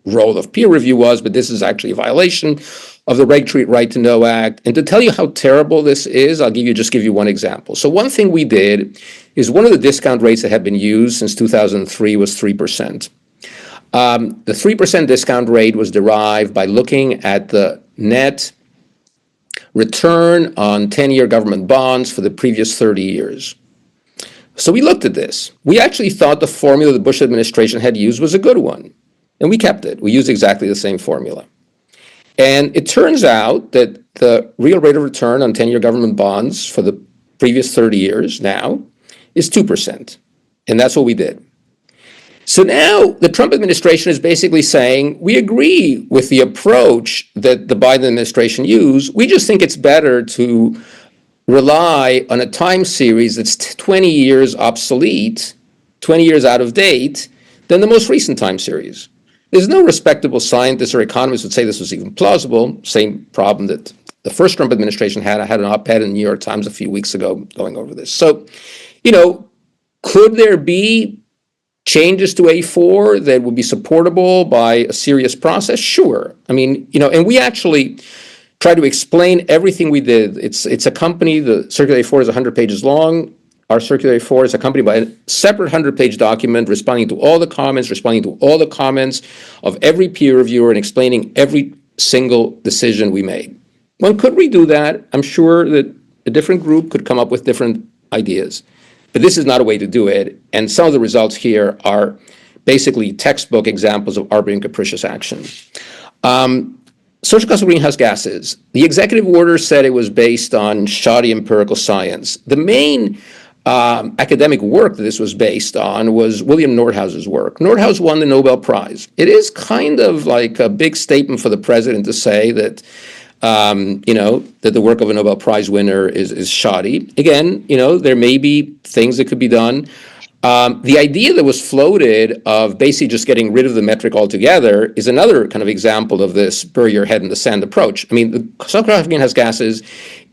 role of peer review was, but this is actually a violation of the Regulatory Right to Know Act. And to tell you how terrible this is, I'll give you one example. So one thing we did is one of the discount rates that had been used since 2003 was 3%. The 3% discount rate was derived by looking at the net return on 10-year government bonds for the previous 30 years. So we looked at this. We actually thought the formula the Bush administration had used was a good one, and we kept it. We used exactly the same formula. And it turns out that the real rate of return on 10-year government bonds for the previous 30 years now is 2%. And that's what we did. So now the Trump administration is basically saying, we agree with the approach that the Biden administration used. We just think it's better to rely on a time series that's 20 years obsolete, 20 years out of date, than the most recent time series. There's no respectable scientist or economist would say this was even plausible. Same problem that the first Trump administration had. I had an op-ed in the New York Times a few weeks ago going over this. So Could there be changes to A4 that would be supportable by a serious process? Sure. I mean, and we actually try to explain everything we did. It's a company, the Circular A4 is 100 pages long. Our Circular A4 is accompanied by a separate 100-page document responding to all the comments, of every peer reviewer and explaining every single decision we made. One could redo that. I'm sure that a different group could come up with different ideas. But this is not a way to do it. And some of the results here are basically textbook examples of arbitrary and capricious action. Social cost of greenhouse gases. The executive order said it was based on shoddy empirical science. The main academic work that this was based on was William Nordhaus's work. Nordhaus won the Nobel Prize. It is kind of like a big statement for the president to say that that the work of a Nobel Prize winner is shoddy. Again, there may be things that could be done. The idea that was floated of basically just getting rid of the metric altogether is another kind of example of this bury your head in the sand approach. I mean, the social cost of greenhouse gases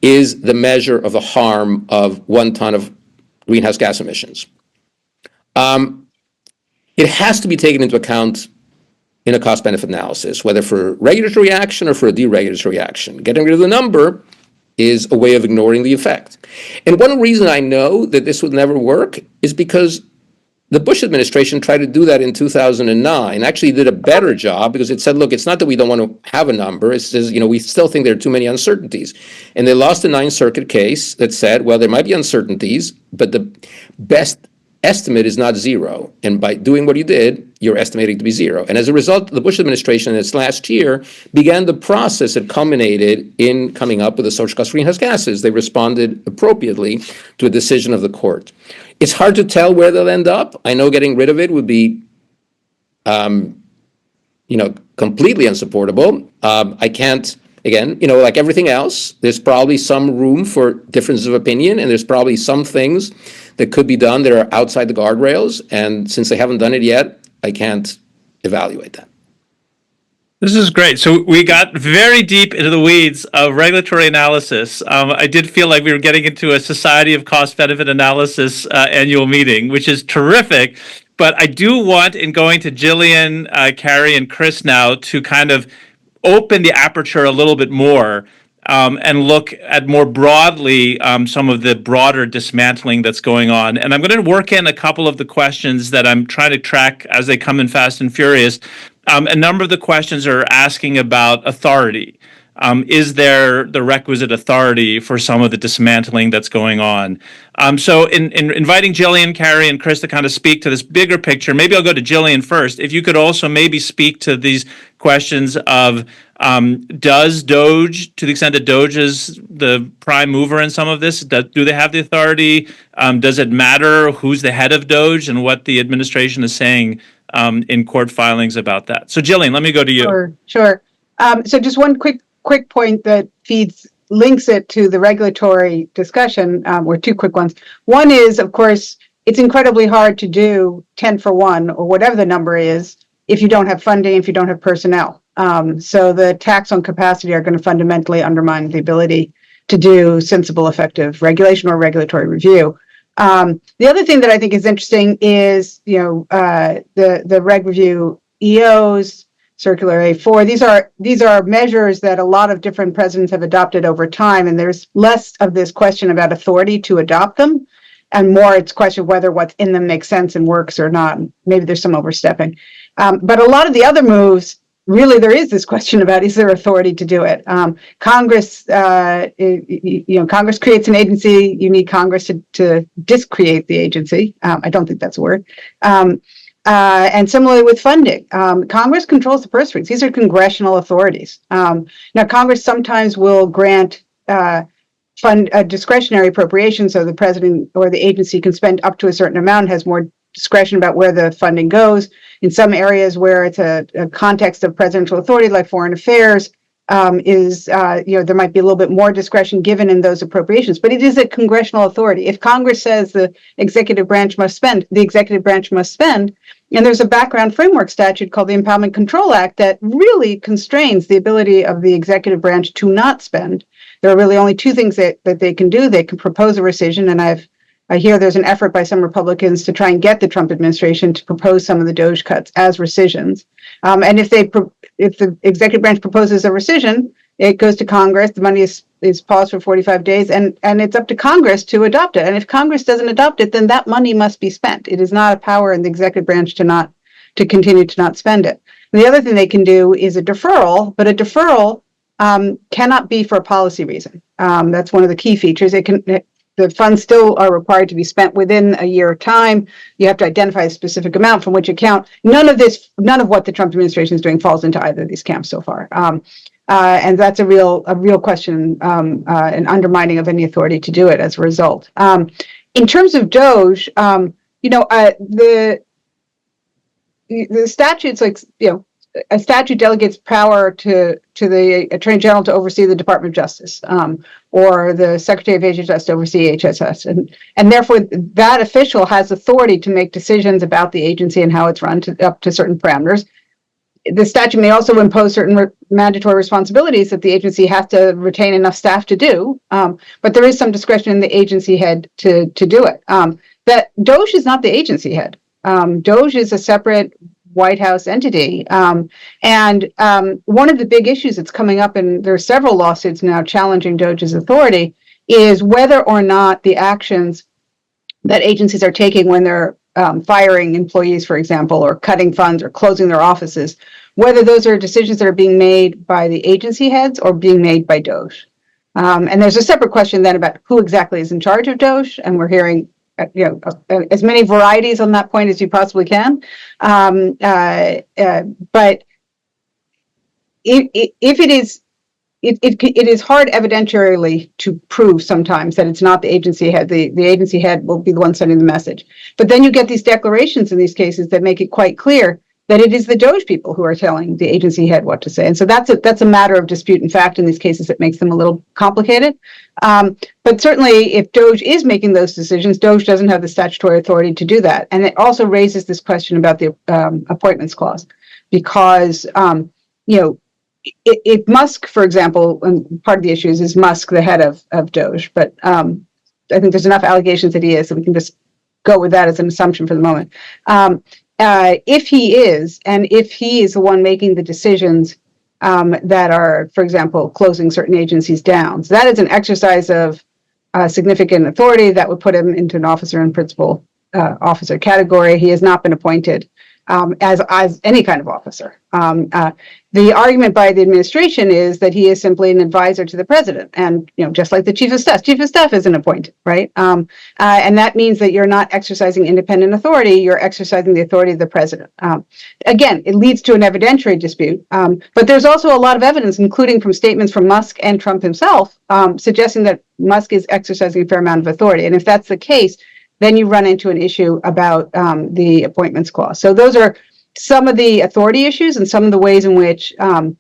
is the measure of the harm of 1 ton of greenhouse gas emissions. It has to be taken into account in a cost-benefit analysis, whether for regulatory action or for a deregulatory action. Getting rid of the number is a way of ignoring the effect. And one reason I know that this would never work is because the Bush administration tried to do that in 2009, actually did a better job because it said, look, it's not that we don't want to have a number. It says, we still think there are too many uncertainties. And they lost a Ninth Circuit case that said, well, there might be uncertainties, but the best estimate is not zero. And by doing what you did, you're estimating to be zero. And as a result, the Bush administration in its last year began the process that culminated in coming up with the social cost of greenhouse gases. They responded appropriately to a decision of the court. It's hard to tell where they'll end up. I know getting rid of it would be, completely unsupportable. I can't, again, like everything else, there's probably some room for differences of opinion, and there's probably some things that could be done that are outside the guardrails. And since they haven't done it yet, I can't evaluate that. This is great. So we got very deep into the weeds of regulatory analysis. I did feel like we were getting into a Society of Cost-Benefit Analysis annual meeting, which is terrific. But I do want, in going to Jillian, Carrie, and Chris now, to kind of open the aperture a little bit more and look at more broadly some of the broader dismantling that's going on. And I'm going to work in a couple of the questions that I'm trying to track as they come in fast and furious. A number of the questions are asking about authority. Is there the requisite authority for some of the dismantling that's going on? So in inviting Jillian, Carrie, and Chris to kind of speak to this bigger picture, maybe I'll go to Jillian first. If you could also maybe speak to these questions of does DOGE, to the extent that DOGE is the prime mover in some of this, do they have the authority? Does it matter who's the head of DOGE and what the administration is saying in court filings about that? So Jillian, let me go to you. Sure. So just one quick point that links it to the regulatory discussion, or two quick ones. One is, of course, it's incredibly hard to do 10 for 1 or whatever the number is if you don't have funding, if you don't have personnel. So the tax on capacity are going to fundamentally undermine the ability to do sensible, effective regulation or regulatory review. The other thing that I think is interesting is, the reg review EOs, Circular A4. These are measures that a lot of different presidents have adopted over time, and there's less of this question about authority to adopt them, and more it's a question of whether what's in them makes sense and works or not. Maybe there's some overstepping. But a lot of the other moves, really, there is this question about, is there authority to do it? Congress, Congress creates an agency. You need Congress to discreate the agency. I don't think that's a word. And similarly with funding, Congress controls the purse strings. These are congressional authorities. Now, Congress sometimes will grant fund discretionary appropriation, so the president or the agency can spend up to a certain amount, has more discretion about where the funding goes. In some areas where it's a context of presidential authority, like foreign affairs, there might be a little bit more discretion given in those appropriations, but it is a congressional authority. If Congress says the executive branch must spend, the executive branch must spend. And there's a background framework statute called the Empowerment Control Act that really constrains the ability of the executive branch to not spend. There are really only two things that they can do. They can propose a rescission, and I've I hear there's an effort by some Republicans to try and get the Trump administration to propose some of the DOJ cuts as rescissions. And if the executive branch proposes a rescission, it goes to Congress. The money is paused for 45 days, and it's up to Congress to adopt it. And if Congress doesn't adopt it, then that money must be spent. It is not a power in the executive branch to continue to not spend it. And the other thing they can do is a deferral, but a deferral cannot be for a policy reason. That's one of the key features. The funds still are required to be spent within a year of time. You have to identify a specific amount from which account. None of what the Trump administration is doing falls into either of these camps so far. And that's a real question, an undermining of any authority to do it as a result. In terms of DOJ, the statutes, a statute delegates power to the Attorney General to oversee the Department of Justice, or the Secretary of HHS to oversee HSS, and therefore that official has authority to make decisions about the agency and how it's run up to certain parameters. The statute may also impose certain mandatory responsibilities that the agency has to retain enough staff to do, but there is some discretion in the agency head to do it. That DOJ is not the agency head. DOJ is a separate White House entity. And one of the big issues that's coming up, and there are several lawsuits now challenging DOJ's authority, is whether or not the actions that agencies are taking when they're firing employees, for example, or cutting funds or closing their offices, whether those are decisions that are being made by the agency heads or being made by DOJ. And there's a separate question then about who exactly is in charge of DOJ, and we're hearing as many varieties on that point as you possibly can. But if it is hard evidentiarily to prove sometimes that it's not the agency head. The agency head will be the one sending the message. But then you get these declarations in these cases that make it quite clear that it is the DOJ people who are telling the agency head what to say. And so that's a matter of dispute in fact in these cases that makes them a little complicated. But certainly if DOJ is making those decisions, DOJ doesn't have the statutory authority to do that. And it also raises this question about the appointments clause, because, if Musk, for example, and part of the issue is Musk the head of DOJ, but I think there's enough allegations that he is, so we can just go with that as an assumption for the moment. If he is, and if he is the one making the decisions that are, for example, closing certain agencies down, so that is an exercise of significant authority that would put him into an officer and principal officer category. He has not been appointed as any kind of officer. The argument by the administration is that he is simply an advisor to the president, and just like the chief of staff isn't appointed, right? And that means that you're not exercising independent authority; you're exercising the authority of the president. Again, it leads to an evidentiary dispute, but there's also a lot of evidence, including from statements from Musk and Trump himself, suggesting that Musk is exercising a fair amount of authority. And if that's the case, then you run into an issue about the appointments clause. So those are some of the authority issues and some of the ways in which the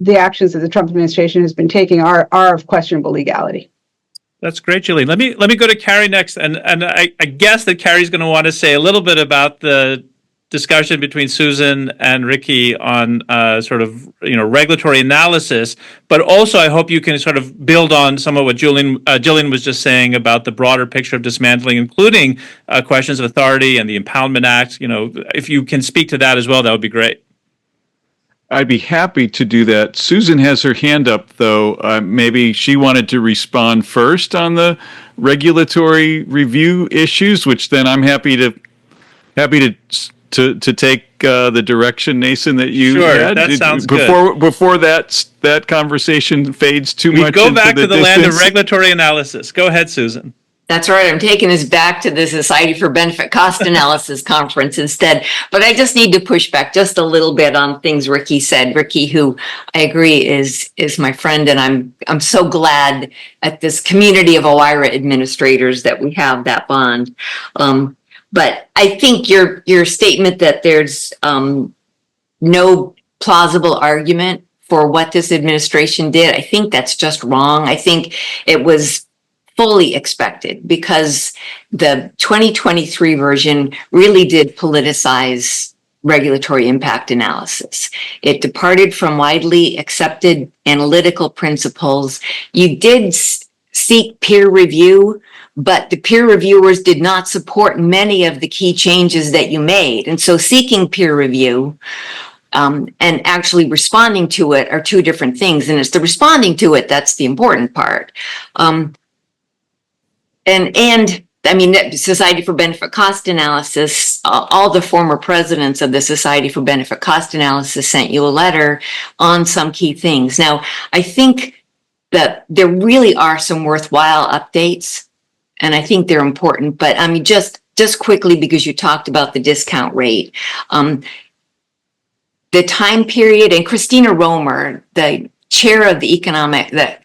actions that the Trump administration has been taking are of questionable legality. That's great, Julie. Let me go to Carrie next, and I guess that Carrie's going to want to say a little bit about the discussion between Susan and Ricky on sort of regulatory analysis, but also I hope you can sort of build on some of what Jillian was just saying about the broader picture of dismantling, including questions of authority and the Impoundment Act. If you can speak to that as well, that would be great. I'd be happy to do that. Susan has her hand up, though. Maybe she wanted to respond first on the regulatory review issues, which then I'm happy to take the direction, Nason, that you had. That sounds good. Before that conversation fades too much. We go back to the distance. land of regulatory analysis. Go ahead, Susan. That's right. I'm taking us back to the Society for Benefit Cost Analysis conference instead. But I just need to push back just a little bit on things Ricky said. Ricky, who I agree is my friend, and I'm so glad at this community of OIRA administrators that we have that bond. But I think your statement that there's no plausible argument for what this administration did, I think that's just wrong. I think it was fully expected because the 2023 version really did politicize regulatory impact analysis. It departed from widely accepted analytical principles. You did seek peer review, but the peer reviewers did not support many of the key changes that you made. And so seeking peer review and actually responding to it are two different things. And it's the responding to it that's the important part. And I mean, the Society for Benefit Cost Analysis, all the former presidents of the Society for Benefit Cost Analysis sent you a letter on some key things. Now, I think that there really are some worthwhile updates, and I think they're important. But I mean, just quickly, because you talked about the discount rate, the time period, and Christina Romer, the chair of the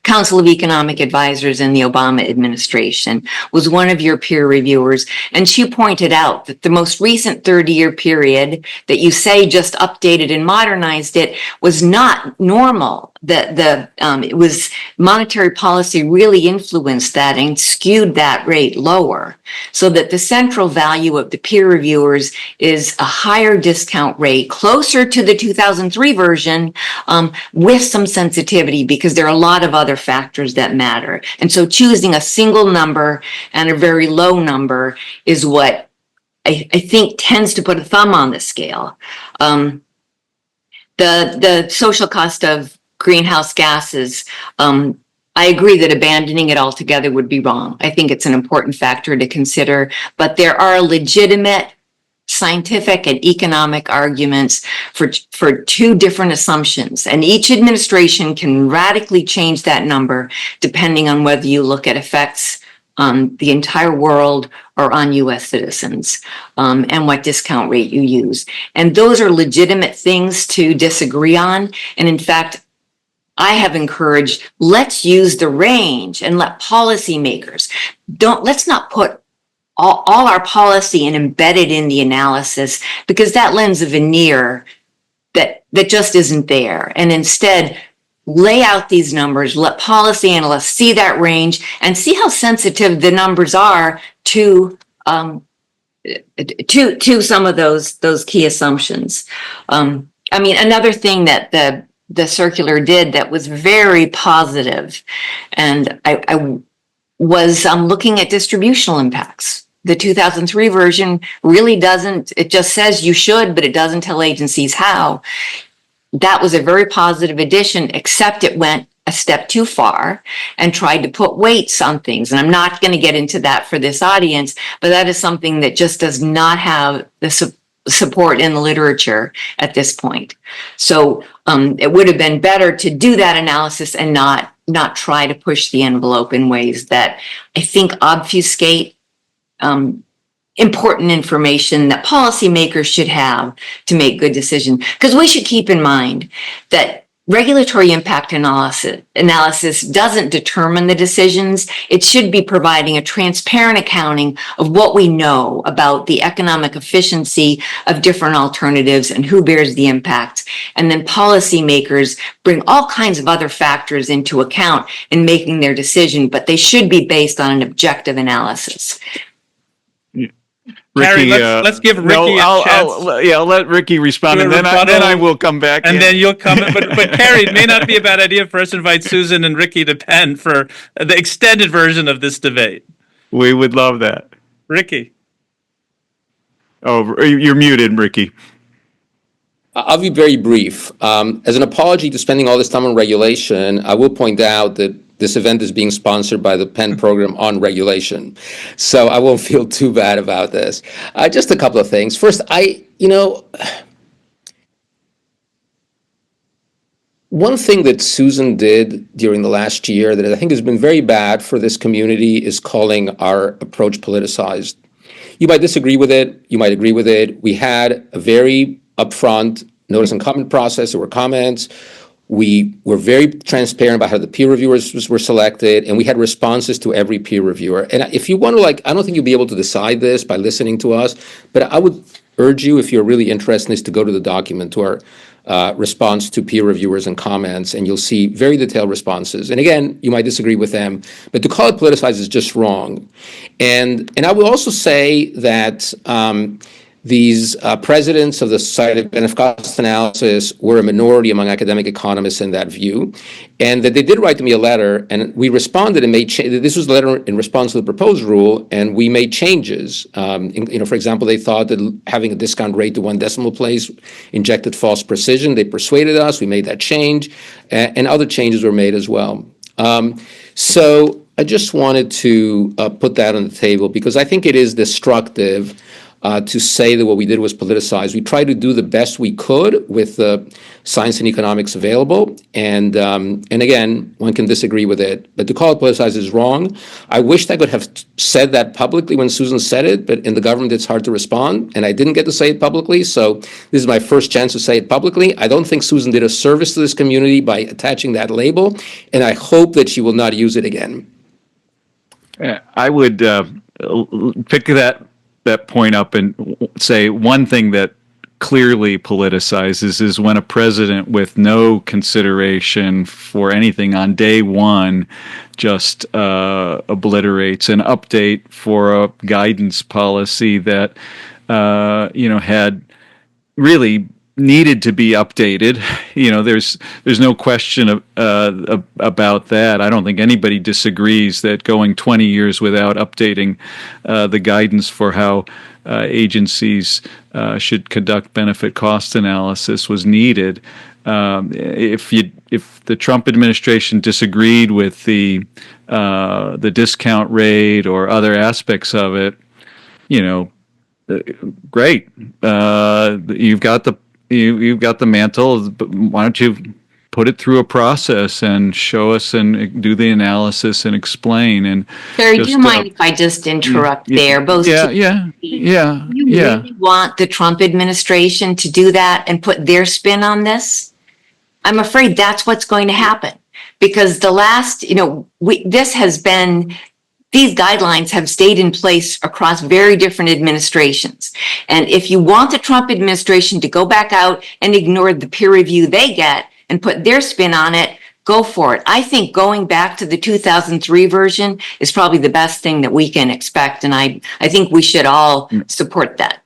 Council of Economic Advisors in the Obama administration, was one of your peer reviewers. And she pointed out that the most recent 30-year period that you say just updated and modernized it was not normal. It was monetary policy really influenced that and skewed that rate lower, so that the central value of the peer reviewers is a higher discount rate, closer to the 2003 version, with some sensitivity, because there are a lot of other factors that matter. And so choosing a single number and a very low number is what I think tends to put a thumb on the scale. The social cost of greenhouse gases, I agree that abandoning it altogether would be wrong. I think it's an important factor to consider, but there are legitimate scientific and economic arguments for two different assumptions, and each administration can radically change that number depending on whether you look at effects on the entire world or on US citizens, and what discount rate you use. And those are legitimate things to disagree on. And in fact, I have encouraged, let's use the range and let policymakers, let's not put all our policy and embed it in the analysis, because that lends a veneer that just isn't there. And instead, lay out these numbers, let policy analysts see that range and see how sensitive the numbers are to some of those key assumptions. I mean, another thing that the circular did that was very positive, and I was looking at distributional impacts. The 2003 version really doesn't, it just says you should, but it doesn't tell agencies how. That was a very positive addition, except it went a step too far and tried to put weights on things. And I'm not going to get into that for this audience, but that is something that just does not have the support in the literature at this point. So it would have been better to do that analysis and not try to push the envelope in ways that I think obfuscate important information that policymakers should have to make good decisions. Because we should keep in mind that regulatory impact analysis doesn't determine the decisions. It should be providing a transparent accounting of what we know about the economic efficiency of different alternatives and who bears the impacts. And then policymakers bring all kinds of other factors into account in making their decision, but they should be based on an objective analysis. Carrie, Ricky, let's give Ricky a chance. I'll let Ricky respond, and then I will come back. And then you'll come in. But Carrie, it may not be a bad idea for us to invite Susan and Ricky to Penn for the extended version of this debate. We would love that. Ricky. Oh, you're muted, Ricky. I'll be very brief. As an apology to spending all this time on regulation, I will point out that this event is being sponsored by the Penn program on regulation. So I won't feel too bad about this. Just a couple of things. First, one thing that Susan did during the last year that I think has been very bad for this community is calling our approach politicized. You might disagree with it. You might agree with it. We had a very upfront notice and comment process. There were comments. We were very transparent about how the peer reviewers were selected, and we had responses to every peer reviewer. And if you want to, I don't think you'll be able to decide this by listening to us, but I would urge you, if you're really interested in this, to go to the document, to our response to peer reviewers and comments, and you'll see very detailed responses. And again, you might disagree with them, but to call it politicized is just wrong. And I will also say that these presidents of the Society of Benefit Cost Analysis were a minority among academic economists in that view, and that they did write to me a letter, and we responded and made this was a letter in response to the proposed rule, and we made changes. For example, they thought that having a discount rate to one decimal place injected false precision. They persuaded us. We made that change, and other changes were made as well. So I just wanted to put that on the table because I think it is destructive to say that what we did was politicized. We tried to do the best we could with the science and economics available, and again, one can disagree with it, but to call it politicized is wrong. I wished I could have said that publicly when Susan said it, but in the government it's hard to respond, and I didn't get to say it publicly, so this is my first chance to say it publicly. I don't think Susan did a service to this community by attaching that label, and I hope that she will not use it again. I would pick that point up and say one thing that clearly politicizes is when a president with no consideration for anything on day one just obliterates an update for a guidance policy that had really needed to be updated. There's no question about that. I don't think anybody disagrees that going 20 years without updating the guidance for how agencies should conduct benefit cost analysis was needed. If the Trump administration disagreed with the discount rate or other aspects of it, great. You've got the mantle, but why don't you put it through a process and show us and do the analysis and explain? And Barry, do you mind if I just interrupt there? Yeah. You really want the Trump administration to do that and put their spin on this? I'm afraid that's what's going to happen because these guidelines have stayed in place across very different administrations. And if you want the Trump administration to go back out and ignore the peer review they get and put their spin on it, go for it. I think going back to the 2003 version is probably the best thing that we can expect. And I think we should all support that.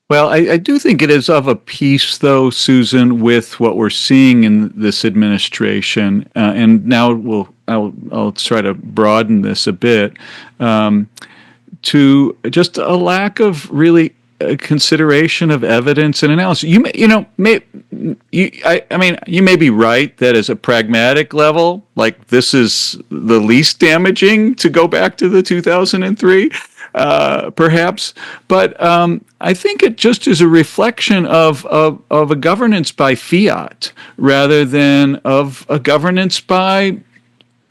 Well, I do think it is of a piece, though, Susan, with what we're seeing in this administration. And now I'll try to broaden this a bit to just a lack of really consideration of evidence and analysis. You may be right that as a pragmatic level, like this is the least damaging to go back to the 2003. Perhaps, but I think it just is a reflection of a governance by fiat rather than of a governance by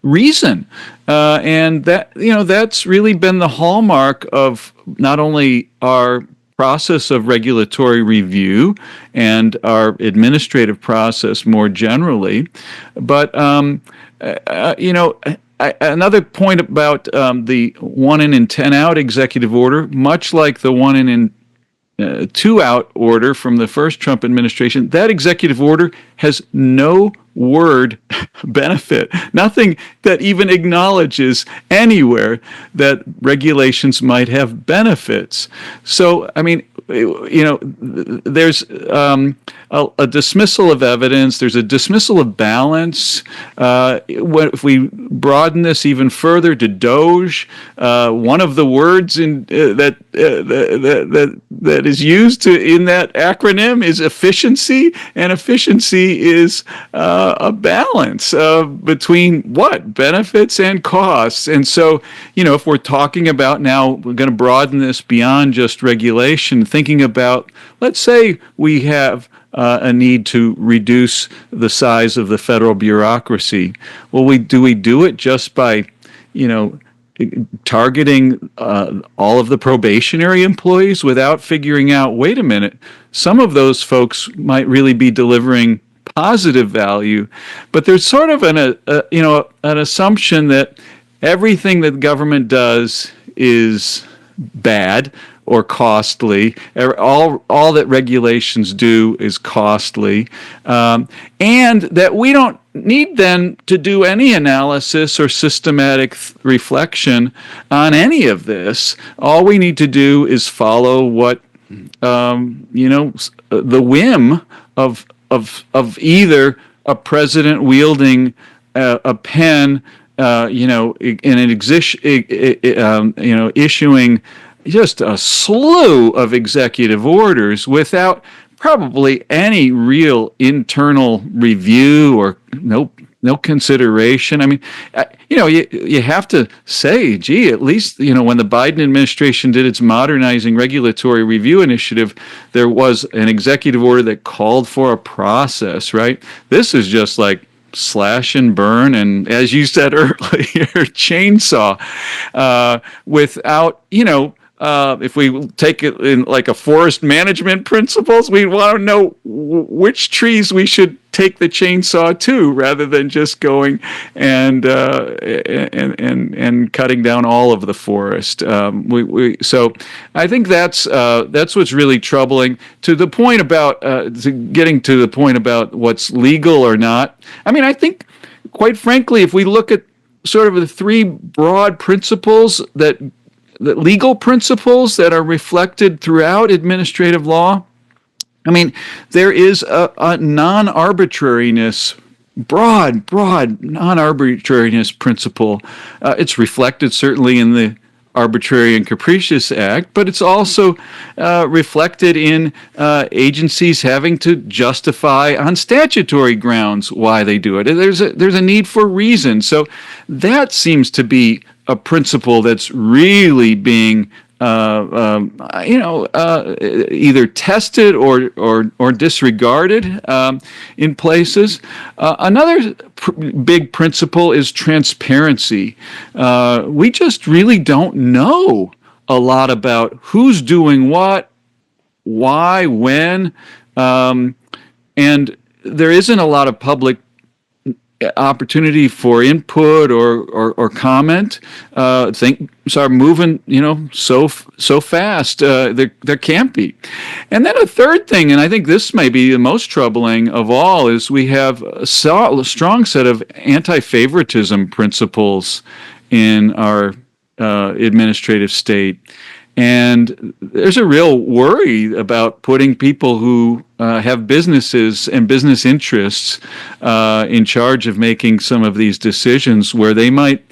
reason, and that's really been the hallmark of not only our process of regulatory review and our administrative process more generally, but another point about the 1 in and 10 out executive order, much like the 1 in and 2 out order from the first Trump administration, that executive order has no word benefit, nothing that even acknowledges anywhere that regulations might have benefits. So, there's a dismissal of evidence, there's a dismissal of balance. If we broaden this even further to DOGE, one of the words that is used in that acronym is efficiency, and efficiency is a balance between what? Benefits and costs. And so, if we're talking about now, we're going to broaden this beyond just regulation, thinking about, let's say we have a need to reduce the size of the federal bureaucracy. Well, do we do it just by, targeting all of the probationary employees without figuring out, wait a minute, some of those folks might really be delivering positive value, but there's sort of an assumption that everything that government does is bad or costly. All that regulations do is costly, and that we don't need then to do any analysis or systematic reflection on any of this. All we need to do is follow what the whim of either a president wielding a pen, issuing just a slew of executive orders without probably any real internal review or no consideration. I mean, you have to say, gee, at least, when the Biden administration did its modernizing regulatory review initiative, there was an executive order that called for a process, right? This is just like slash and burn, and as you said earlier, chainsaw, without, if we take it in like a forest management principles, we want to know which trees we should take the chainsaw to, rather than just going and cutting down all of the forest. So I think that's what's really troubling. To the point about getting to the point about what's legal or not. I mean, I think, quite frankly, if we look at sort of the three broad principles the legal principles that are reflected throughout administrative law, I mean, there is a non-arbitrariness, broad non-arbitrariness principle. It's reflected certainly in the Arbitrary and Capricious Act, but it's also reflected in agencies having to justify on statutory grounds why they do it. There's a need for reason. So that seems to be a principle that's really being either tested or disregarded in places. Another big principle is transparency. We just really don't know a lot about who's doing what, why, when, and there isn't a lot of public opportunity for input or comment. Things are moving, so fast. There can't be. And then a third thing, and I think this may be the most troubling of all, is we have a strong set of anti-favoritism principles in our administrative state. And there's a real worry about putting people who have businesses and business interests in charge of making some of these decisions, where they might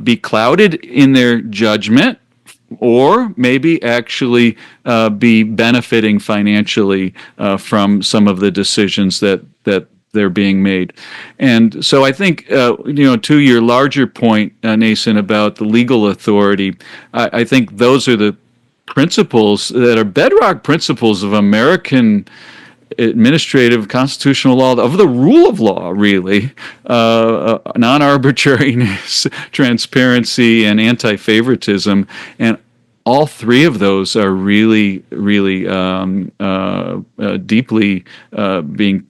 be clouded in their judgment, or maybe actually be benefiting financially from some of the decisions that they're being made. And so I think, to your larger point, Nason, about the legal authority, I think those are the principles that are bedrock principles of American administrative constitutional law, of the rule of law, really. Non-arbitrariness, transparency, and anti-favoritism. And all three of those are really, really deeply being,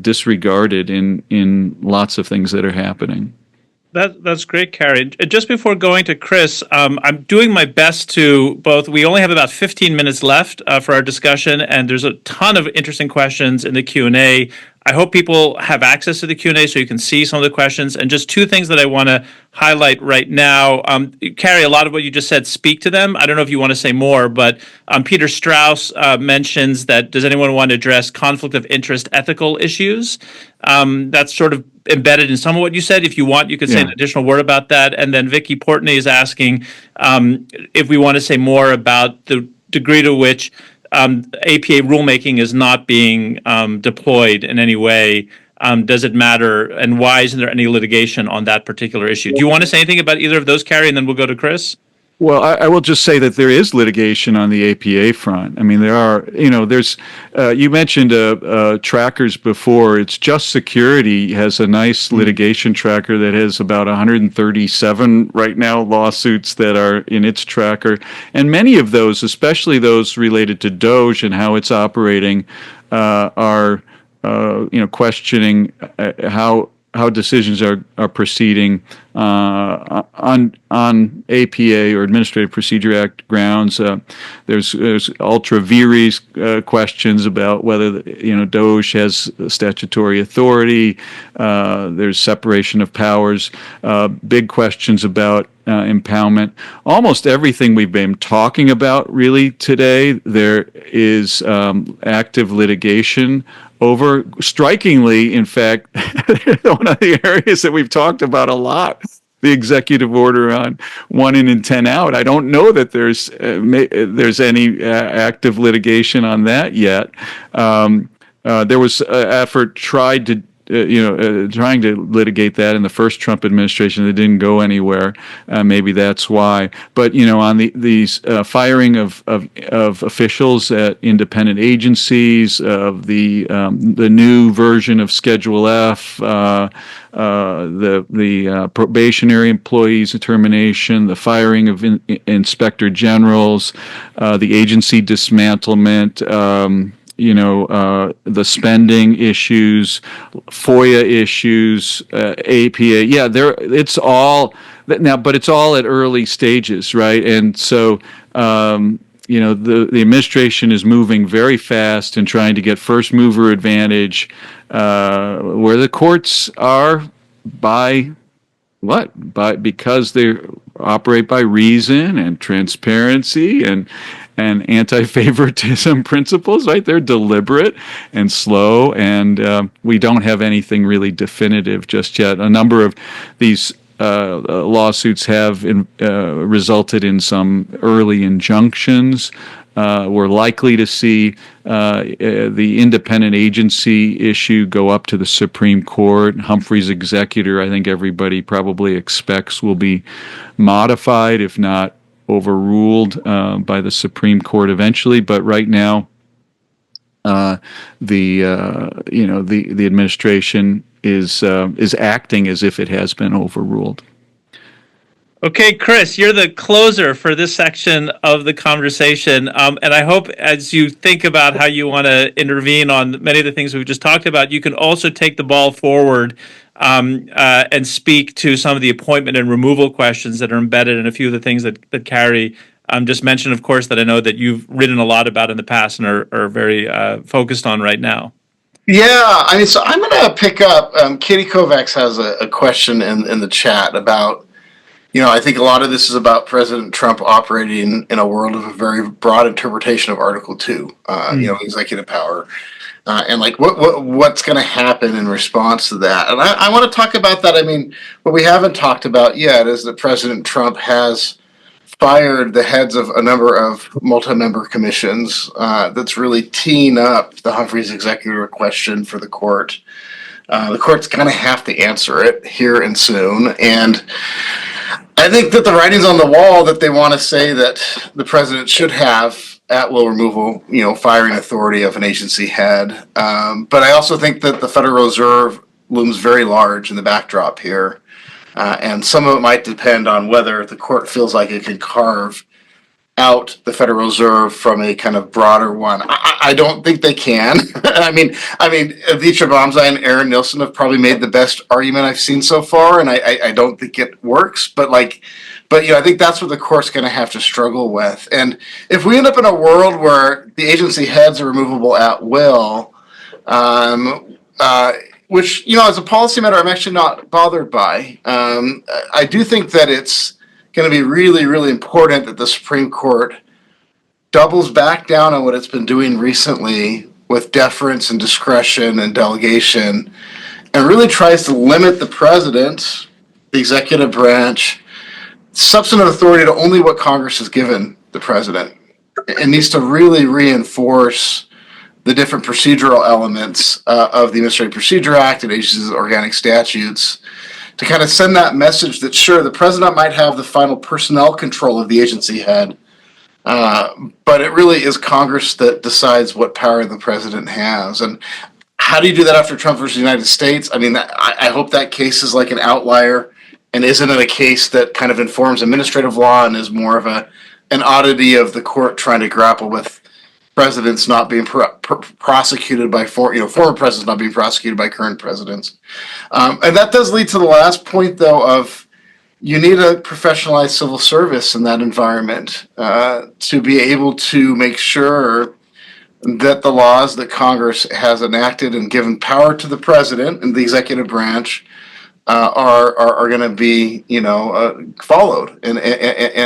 disregarded in lots of things that are happening. That's great, Carrie. Just before going to Chris, I'm doing my best to both. We only have about 15 minutes left for our discussion, and there's a ton of interesting questions in the Q&A. I hope people have access to the Q&A so you can see some of the questions. And just two things that I want to highlight right now. Carrie, a lot of what you just said, speak to them. I don't know if you want to say more, but Peter Strauss mentions that, does anyone want to address conflict of interest ethical issues? That's sort of embedded in some of what you said. If you want, you could say an additional word about that. And then Vicky Portney is asking if we want to say more about the degree to which APA rulemaking is not being deployed in any way. Does it matter? And why isn't there any litigation on that particular issue? Do you want to say anything about either of those, Carrie? And then we'll go to Chris. Well, I will just say that there is litigation on the APA front. I mean, there are, there's, you mentioned trackers before. It's Just Security has a nice litigation tracker that has about 137 right now lawsuits that are in its tracker. And many of those, especially those related to Doge and how it's operating, are, questioning how how decisions are proceeding on APA or Administrative Procedure Act grounds. There's ultra vires questions about whether DOJ has statutory authority. There's separation of powers. Big questions about impoundment. Almost everything we've been talking about really today, there is active litigation over. Strikingly, in fact, one of the areas that we've talked about a lot, the executive order on 1 in and 10 out. I don't know that there's any active litigation on that yet. There was an effort trying to litigate that in the first Trump administration that didn't go anywhere. Maybe that's why. But on these firing of officials at independent agencies, of the new version of Schedule F, the probationary employees termination, the firing of inspector generals, the agency dismantlement. The spending issues, FOIA issues, APA. Yeah, it's all now, but it's all at early stages, right? And so, the administration is moving very fast and trying to get first mover advantage, where the courts are because they operate by reason and transparency and anti-favoritism principles, right? They're deliberate and slow, and we don't have anything really definitive just yet. A number of these lawsuits have resulted in some early injunctions. We're likely to see the independent agency issue go up to the Supreme Court. Humphrey's executor, I think everybody probably expects, will be modified, if not overruled, by the Supreme Court eventually. But right now, the administration is acting as if it has been overruled. Okay, Chris, you're the closer for this section of the conversation. And I hope as you think about how you want to intervene on many of the things we've just talked about, you can also take the ball forward and speak to some of the appointment and removal questions that are embedded in a few of the things that Carrie just mentioned, of course, that I know that you've written a lot about in the past and are very focused on right now. Yeah, so I'm going to pick up, Katie Kovacs has a question in the chat about, I think a lot of this is about President Trump operating in a world of a very broad interpretation of Article 2, executive power, and like what's going to happen in response to that. And I want to talk about that. What we haven't talked about yet is that President Trump has fired the heads of a number of multi-member commissions that's really teeing up the Humphreys executive question for the court. The court's going to have to answer it here and soon. And I think that the writing's on the wall that they want to say that the president should have at-will removal, firing authority of an agency head. But I also think that the Federal Reserve looms very large in the backdrop here. And some of it might depend on whether the court feels like it can carve out the Federal Reserve from a kind of broader one. I don't think they can. Avitra Bomzai and Aaron Nilsson have probably made the best argument I've seen so far, and I don't think it works. But I think that's what the court's going to have to struggle with. And if we end up in a world where the agency heads are removable at will, which, as a policy matter, I'm actually not bothered by. I do think that it's going to be really, really important that the Supreme Court doubles back down on what it's been doing recently with deference and discretion and delegation, and really tries to limit the president, the executive branch, substantive authority to only what Congress has given the president. It needs to really reinforce the different procedural elements of the Administrative Procedure Act and agencies' organic statutes to kind of send that message that, sure, the president might have the final personnel control of the agency head, but it really is Congress that decides what power the president has. And how do you do that after Trump versus the United States? I hope that case is like an outlier and isn't it a case that kind of informs administrative law and is more of an oddity of the court trying to grapple with presidents not being prosecuted by former presidents not being prosecuted by current presidents. And that does lead to the last point, though, of you need a professionalized civil service in that environment to be able to make sure that the laws that Congress has enacted and given power to the president and the executive branch are going to be, followed and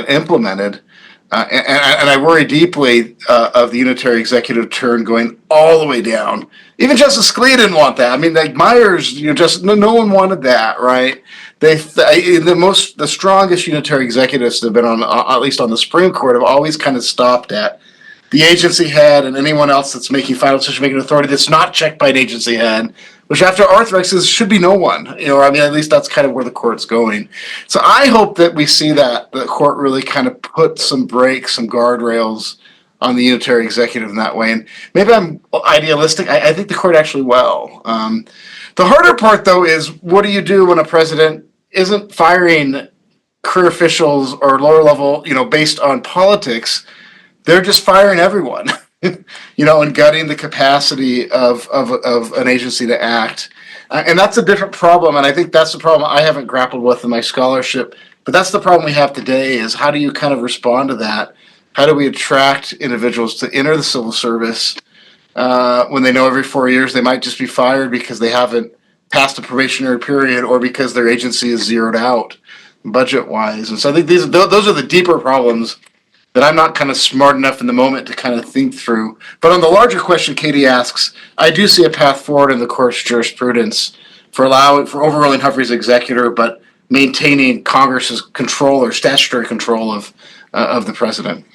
implemented. And I worry deeply of the unitary executive turn going all the way down. Even Justice Scalia didn't want that. I mean, like Myers, no one wanted that, right? The strongest unitary executives that have been on, at least on the Supreme Court, have always kind of stopped at the agency head and anyone else that's making final decision-making authority that's not checked by an agency head, which after Arthrex should be no one. At least that's kind of where the court's going. So I hope that we see that the court really kind of put some brakes, some guardrails on the unitary executive in that way. And maybe I'm idealistic. I think the court actually will. The harder part, though, is what do you do when a president isn't firing career officials or lower level, based on politics? They're just firing everyone, and gutting the capacity of an agency to act. And that's a different problem. And I think that's the problem I haven't grappled with in my scholarship. But that's the problem we have today is how do you kind of respond to that? How do we attract individuals to enter the civil service when they know every 4 years they might just be fired because they haven't passed a probationary period or because their agency is zeroed out budget-wise? And so I think those are the deeper problems that I'm not kind of smart enough in the moment to kind of think through. But on the larger question Katie asks, I do see a path forward in the court's jurisprudence for overruling Humphrey's executor, but maintaining Congress's control or statutory control of the president.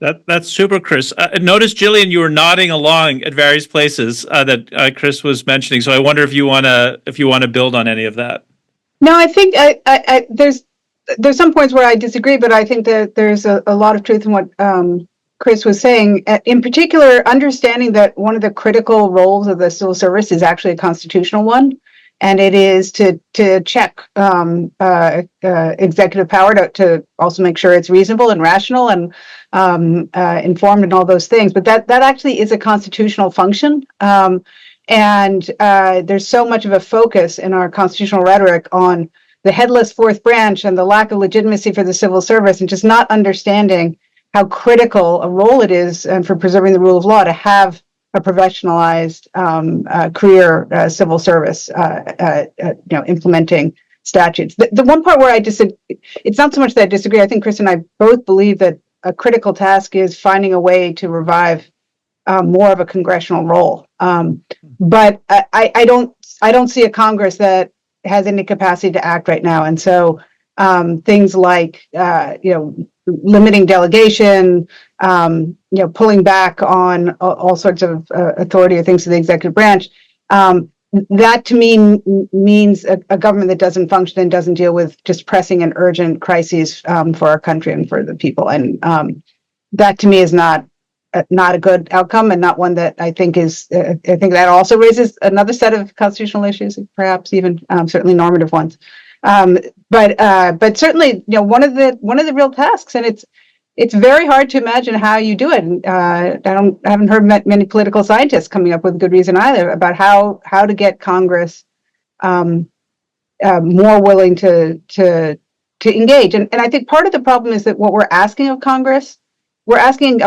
That's super, Chris. Notice, Jillian, you were nodding along at various places that Chris was mentioning. So I wonder if you want to build on any of that. No, I think there's some points where I disagree, but I think that there's a lot of truth in what Chris was saying. In particular, understanding that one of the critical roles of the civil service is actually a constitutional one, and it is to check executive power to also make sure it's reasonable and rational and informed and all those things. But that actually is a constitutional function. And there's so much of a focus in our constitutional rhetoric on the headless fourth branch and the lack of legitimacy for the civil service, and just not understanding how critical a role it is for preserving the rule of law to have a professionalized career civil service, implementing statutes. The one part where I disagree, it's not so much that I disagree. I think Chris and I both believe that a critical task is finding a way to revive more of a congressional role. But I don't see a Congress that has any capacity to act right now. And so things like, limiting delegation, pulling back on all sorts of authority or things to the executive branch, that to me means a government that doesn't function and doesn't deal with just pressing and urgent crises for our country and for the people. And that to me is not a good outcome, and not one that I think is. I think that also raises another set of constitutional issues, perhaps even certainly normative ones. But certainly, one of the real tasks, and it's very hard to imagine how you do it. And, I haven't heard many political scientists coming up with a good reason either about how to get Congress more willing to engage. And I think part of the problem is that what we're asking of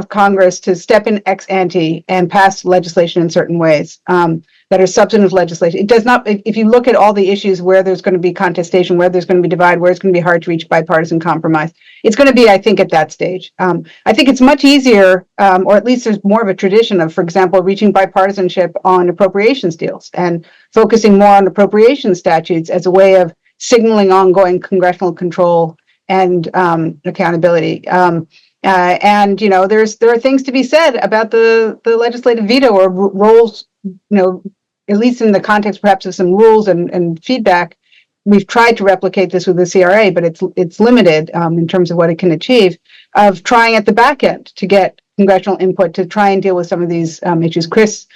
Congress to step in ex ante and pass legislation in certain ways that are substantive legislation. It does not, if you look at all the issues where there's going to be contestation, where there's going to be divide, where it's going to be hard to reach bipartisan compromise, it's going to be, I think, at that stage. I think it's much easier, or at least there's more of a tradition of, for example, reaching bipartisanship on appropriations deals and focusing more on appropriation statutes as a way of signaling ongoing congressional control and accountability. And there are things to be said about the legislative veto or roles, at least in the context perhaps of some rules and feedback. We've tried to replicate this with the CRA, but it's limited in terms of what it can achieve, of trying at the back end to get congressional input to try and deal with some of these issues. Chris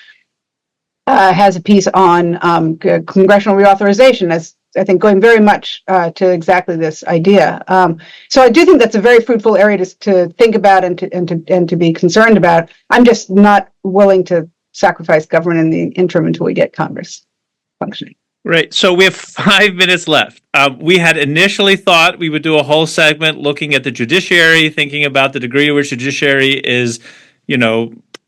has a piece on congressional reauthorization as I think, going very much to exactly this idea. So I do think that's a very fruitful area to think about and to be concerned about. I'm just not willing to sacrifice government in the interim until we get Congress functioning. Right. So we have 5 minutes left. We had initially thought we would do a whole segment looking at the judiciary, thinking about the degree to which judiciary is,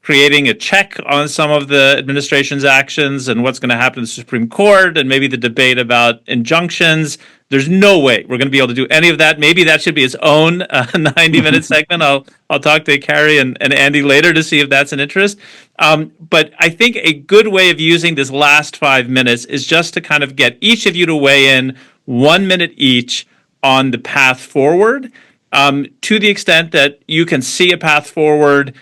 creating a check on some of the administration's actions and what's going to happen to the Supreme Court and maybe the debate about injunctions. There's no way we're going to be able to do any of that. Maybe that should be its own 90-minute segment. I'll talk to Carrie and Andy later to see if that's an interest. But I think a good way of using this last 5 minutes is just to kind of get each of you to weigh in 1 minute each on the path forward, to the extent that you can see a path forward.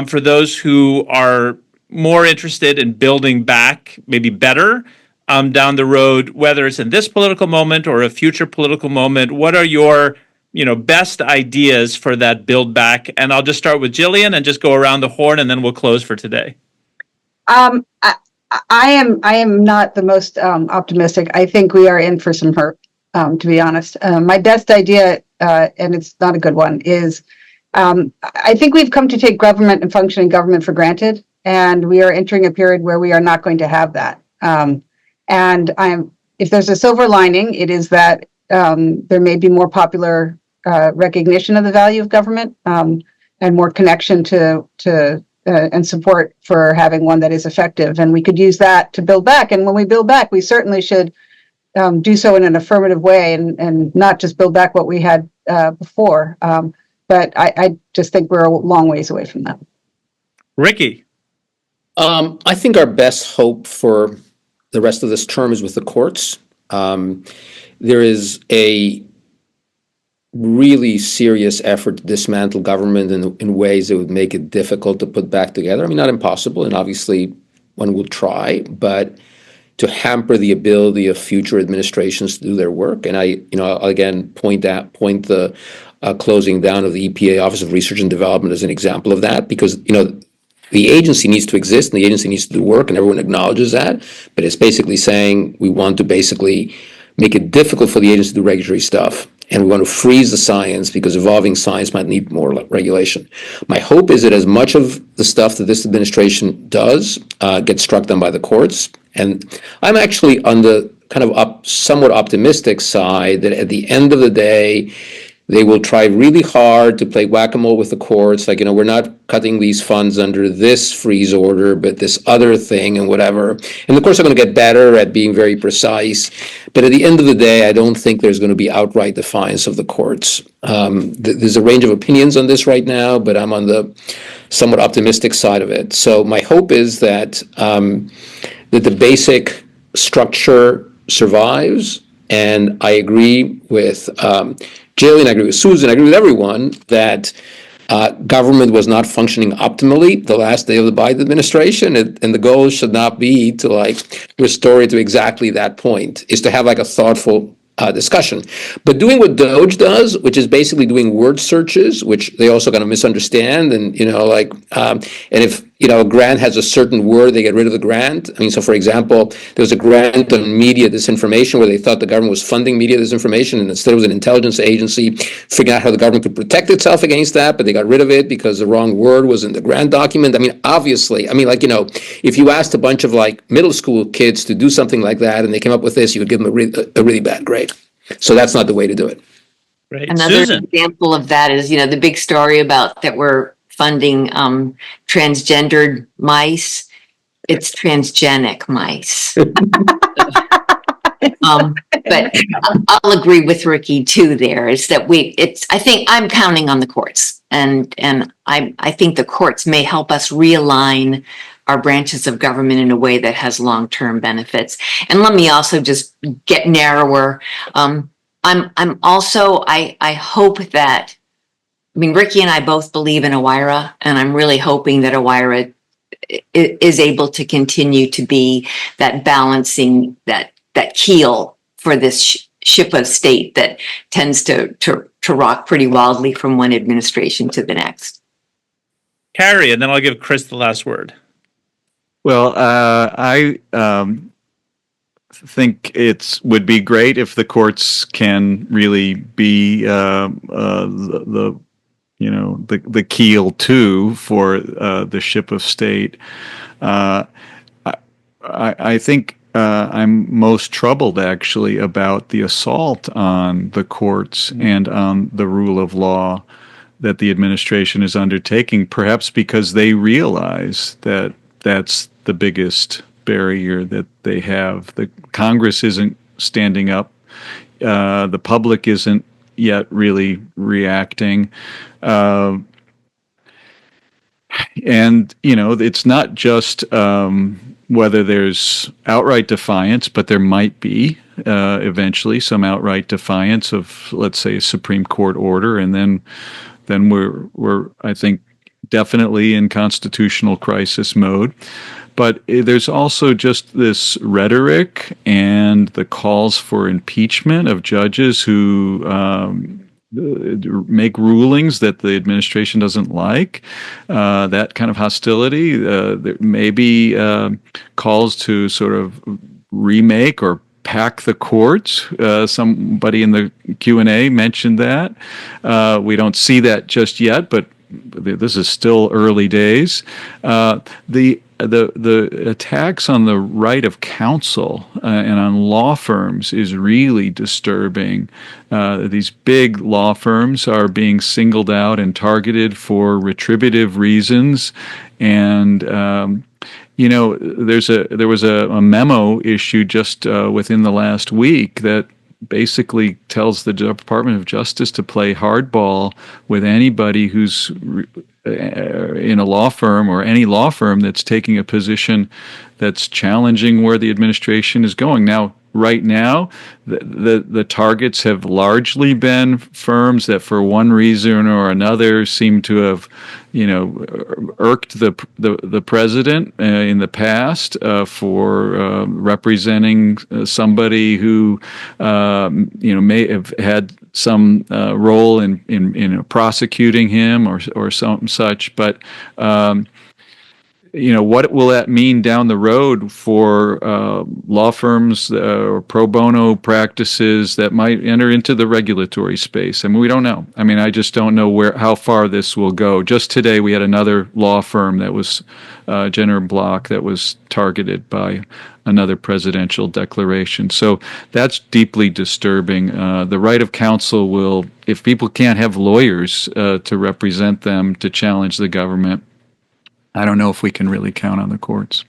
For those who are more interested in building back, maybe better, down the road, whether it's in this political moment or a future political moment, what are your, best ideas for that build back? And I'll just start with Jillian and just go around the horn, and then we'll close for today. I am not the most optimistic. I think we are in for some hurt, to be honest. My best idea, and it's not a good one, is I think we've come to take government and functioning government for granted, and we are entering a period where we are not going to have that. If there's a silver lining, it is that there may be more popular recognition of the value of government, and more connection to and support for having one that is effective. And we could use that to build back. And when we build back, we certainly should do so in an affirmative way and not just build back what we had before. But I just think we're a long ways away from that. Ricky. I think our best hope for the rest of this term is with the courts. There is a really serious effort to dismantle government in ways that would make it difficult to put back together. I mean, not impossible, and obviously one will try, but to hamper the ability of future administrations to do their work. And I'll again point the closing down of the EPA Office of Research and Development as an example of that, because the agency needs to exist and the agency needs to do work, and everyone acknowledges that. But it's basically saying we want to basically make it difficult for the agency to do regulatory stuff, and we want to freeze the science because evolving science might need more regulation. My hope is that as much of the stuff that this administration does gets struck down by the courts, and I'm actually on the kind of somewhat optimistic side that at the end of the day, they will try really hard to play whack-a-mole with the courts. Like, we're not cutting these funds under this freeze order, but this other thing and whatever. And the courts are going to get better at being very precise. But at the end of the day, I don't think there's going to be outright defiance of the courts. There's a range of opinions on this right now, but I'm on the somewhat optimistic side of it. So my hope is that that the basic structure survives. And I agree with Jillian, I agree with Susan, I agree with everyone that government was not functioning optimally the last day of the Biden administration, and the goal should not be to restore it to exactly that point. Is to have a thoughtful discussion. But doing what DOGE does, which is basically doing word searches, which they also kind of misunderstand, and and if a grant has a certain word, they get rid of the grant. I mean, so for example, there was a grant on media disinformation where they thought the government was funding media disinformation, and instead it was an intelligence agency figuring out how the government could protect itself against that, but they got rid of it because the wrong word was in the grant document. I mean, obviously, if you asked a bunch of middle school kids to do something like that and they came up with this, you would give them a really bad grade. So that's not the way to do it. Right. Another Susan. example of that is, the big story about that we're funding transgendered mice. It's transgenic mice. But I'll agree with Ricky too. There is that I think I'm counting on the courts, and I think the courts may help us realign our branches of government in a way that has long-term benefits. And let me also just get narrower. I'm also, I hope that, Ricky and I both believe in OIRA, and I'm really hoping that OIRA is able to continue to be that balancing, that keel for this ship of state that tends to rock pretty wildly from one administration to the next. Carrie, and then I'll give Chris the last word. Well, I think would be great if the courts can really be the keel too for the ship of state. I think I'm most troubled actually about the assault on the courts and on the rule of law that the administration is undertaking, perhaps because they realize that that's the biggest barrier that they have. The Congress isn't standing up. The public isn't yet really reacting. And, it's not just whether there's outright defiance, but there might be eventually some outright defiance of, let's say, a Supreme Court order. And then we're I think, definitely in constitutional crisis mode. But there's also just this rhetoric and the calls for impeachment of judges who make rulings that the administration doesn't like. That kind of hostility. There may be calls to sort of remake or pack the courts. Somebody in the Q&A mentioned that. We don't see that just yet, but this is still early days. The attacks on the right of counsel and on law firms is really disturbing. These big law firms are being singled out and targeted for retributive reasons, and there was a memo issued just within the last week that basically tells the Department of Justice to play hardball with anybody who's in a law firm or any law firm that's taking a position that's challenging where the administration is going. Now, right now, the targets have largely been firms that, for one reason or another, seem to have, irked the president in the past for representing somebody who, may have had some role in prosecuting him or something such, but. What will that mean down the road for law firms or pro bono practices that might enter into the regulatory space? I mean, we don't know. I mean, I just don't know how far this will go. Just today, we had another law firm that was Jenner Block that was targeted by another presidential declaration. So that's deeply disturbing. The right of counsel will, if people can't have lawyers to represent them to challenge the government, I don't know if we can really count on the courts.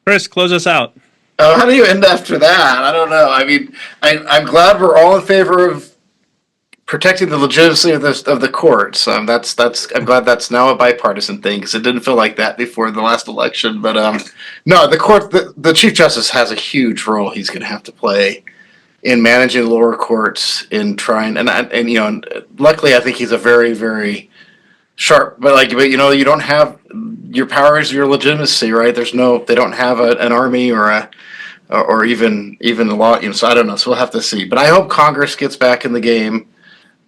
Chris, close us out. How do you end after that? I don't know. I mean, I'm glad we're all in favor of protecting the legitimacy of the courts. I'm glad that's now a bipartisan thing, because it didn't feel like that before the last election. But no, the Chief Justice has a huge role he's going to have to play in managing lower courts, in trying and luckily I think he's a very, very sharp, but you don't have your powers, your legitimacy, right? They don't have an army or even a law, so I don't know. So we'll have to see. But I hope Congress gets back in the game.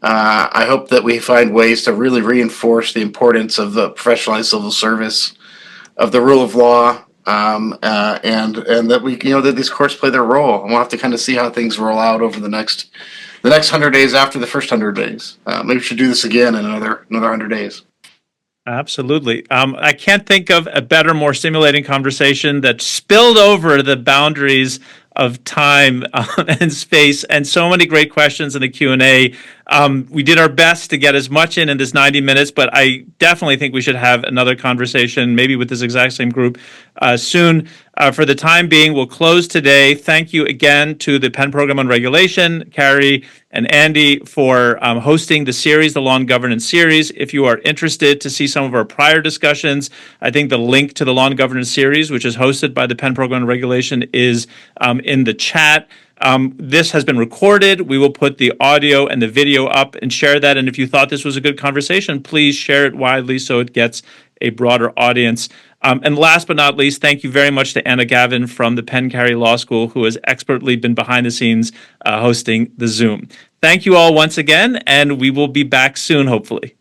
I hope that we find ways to really reinforce the importance of the professionalized civil service, of the rule of law, and that that these courts play their role. And we'll have to kind of see how things roll out over the next 100 days after the first 100 days. Maybe we should do this again in another 100 days. Absolutely. I can't think of a better, more stimulating conversation that spilled over the boundaries of time and space, and so many great questions in the Q&A. We did our best to get as much in this 90 minutes, but I definitely think we should have another conversation, maybe with this exact same group soon. For the time being, we'll close today. Thank you again to the Penn Program on Regulation, Carrie and Andy, for hosting the series, the Law and Governance series. If you are interested to see some of our prior discussions, I think the link to the Law and Governance series, which is hosted by the Penn Program on Regulation, is in the chat. This has been recorded. We will put the audio and the video up and share that. And if you thought this was a good conversation, please share it widely so it gets a broader audience. And last but not least, thank you very much to Anna Gavin from the Penn Carey Law School, who has expertly been behind the scenes hosting the Zoom. Thank you all once again, and we will be back soon, hopefully.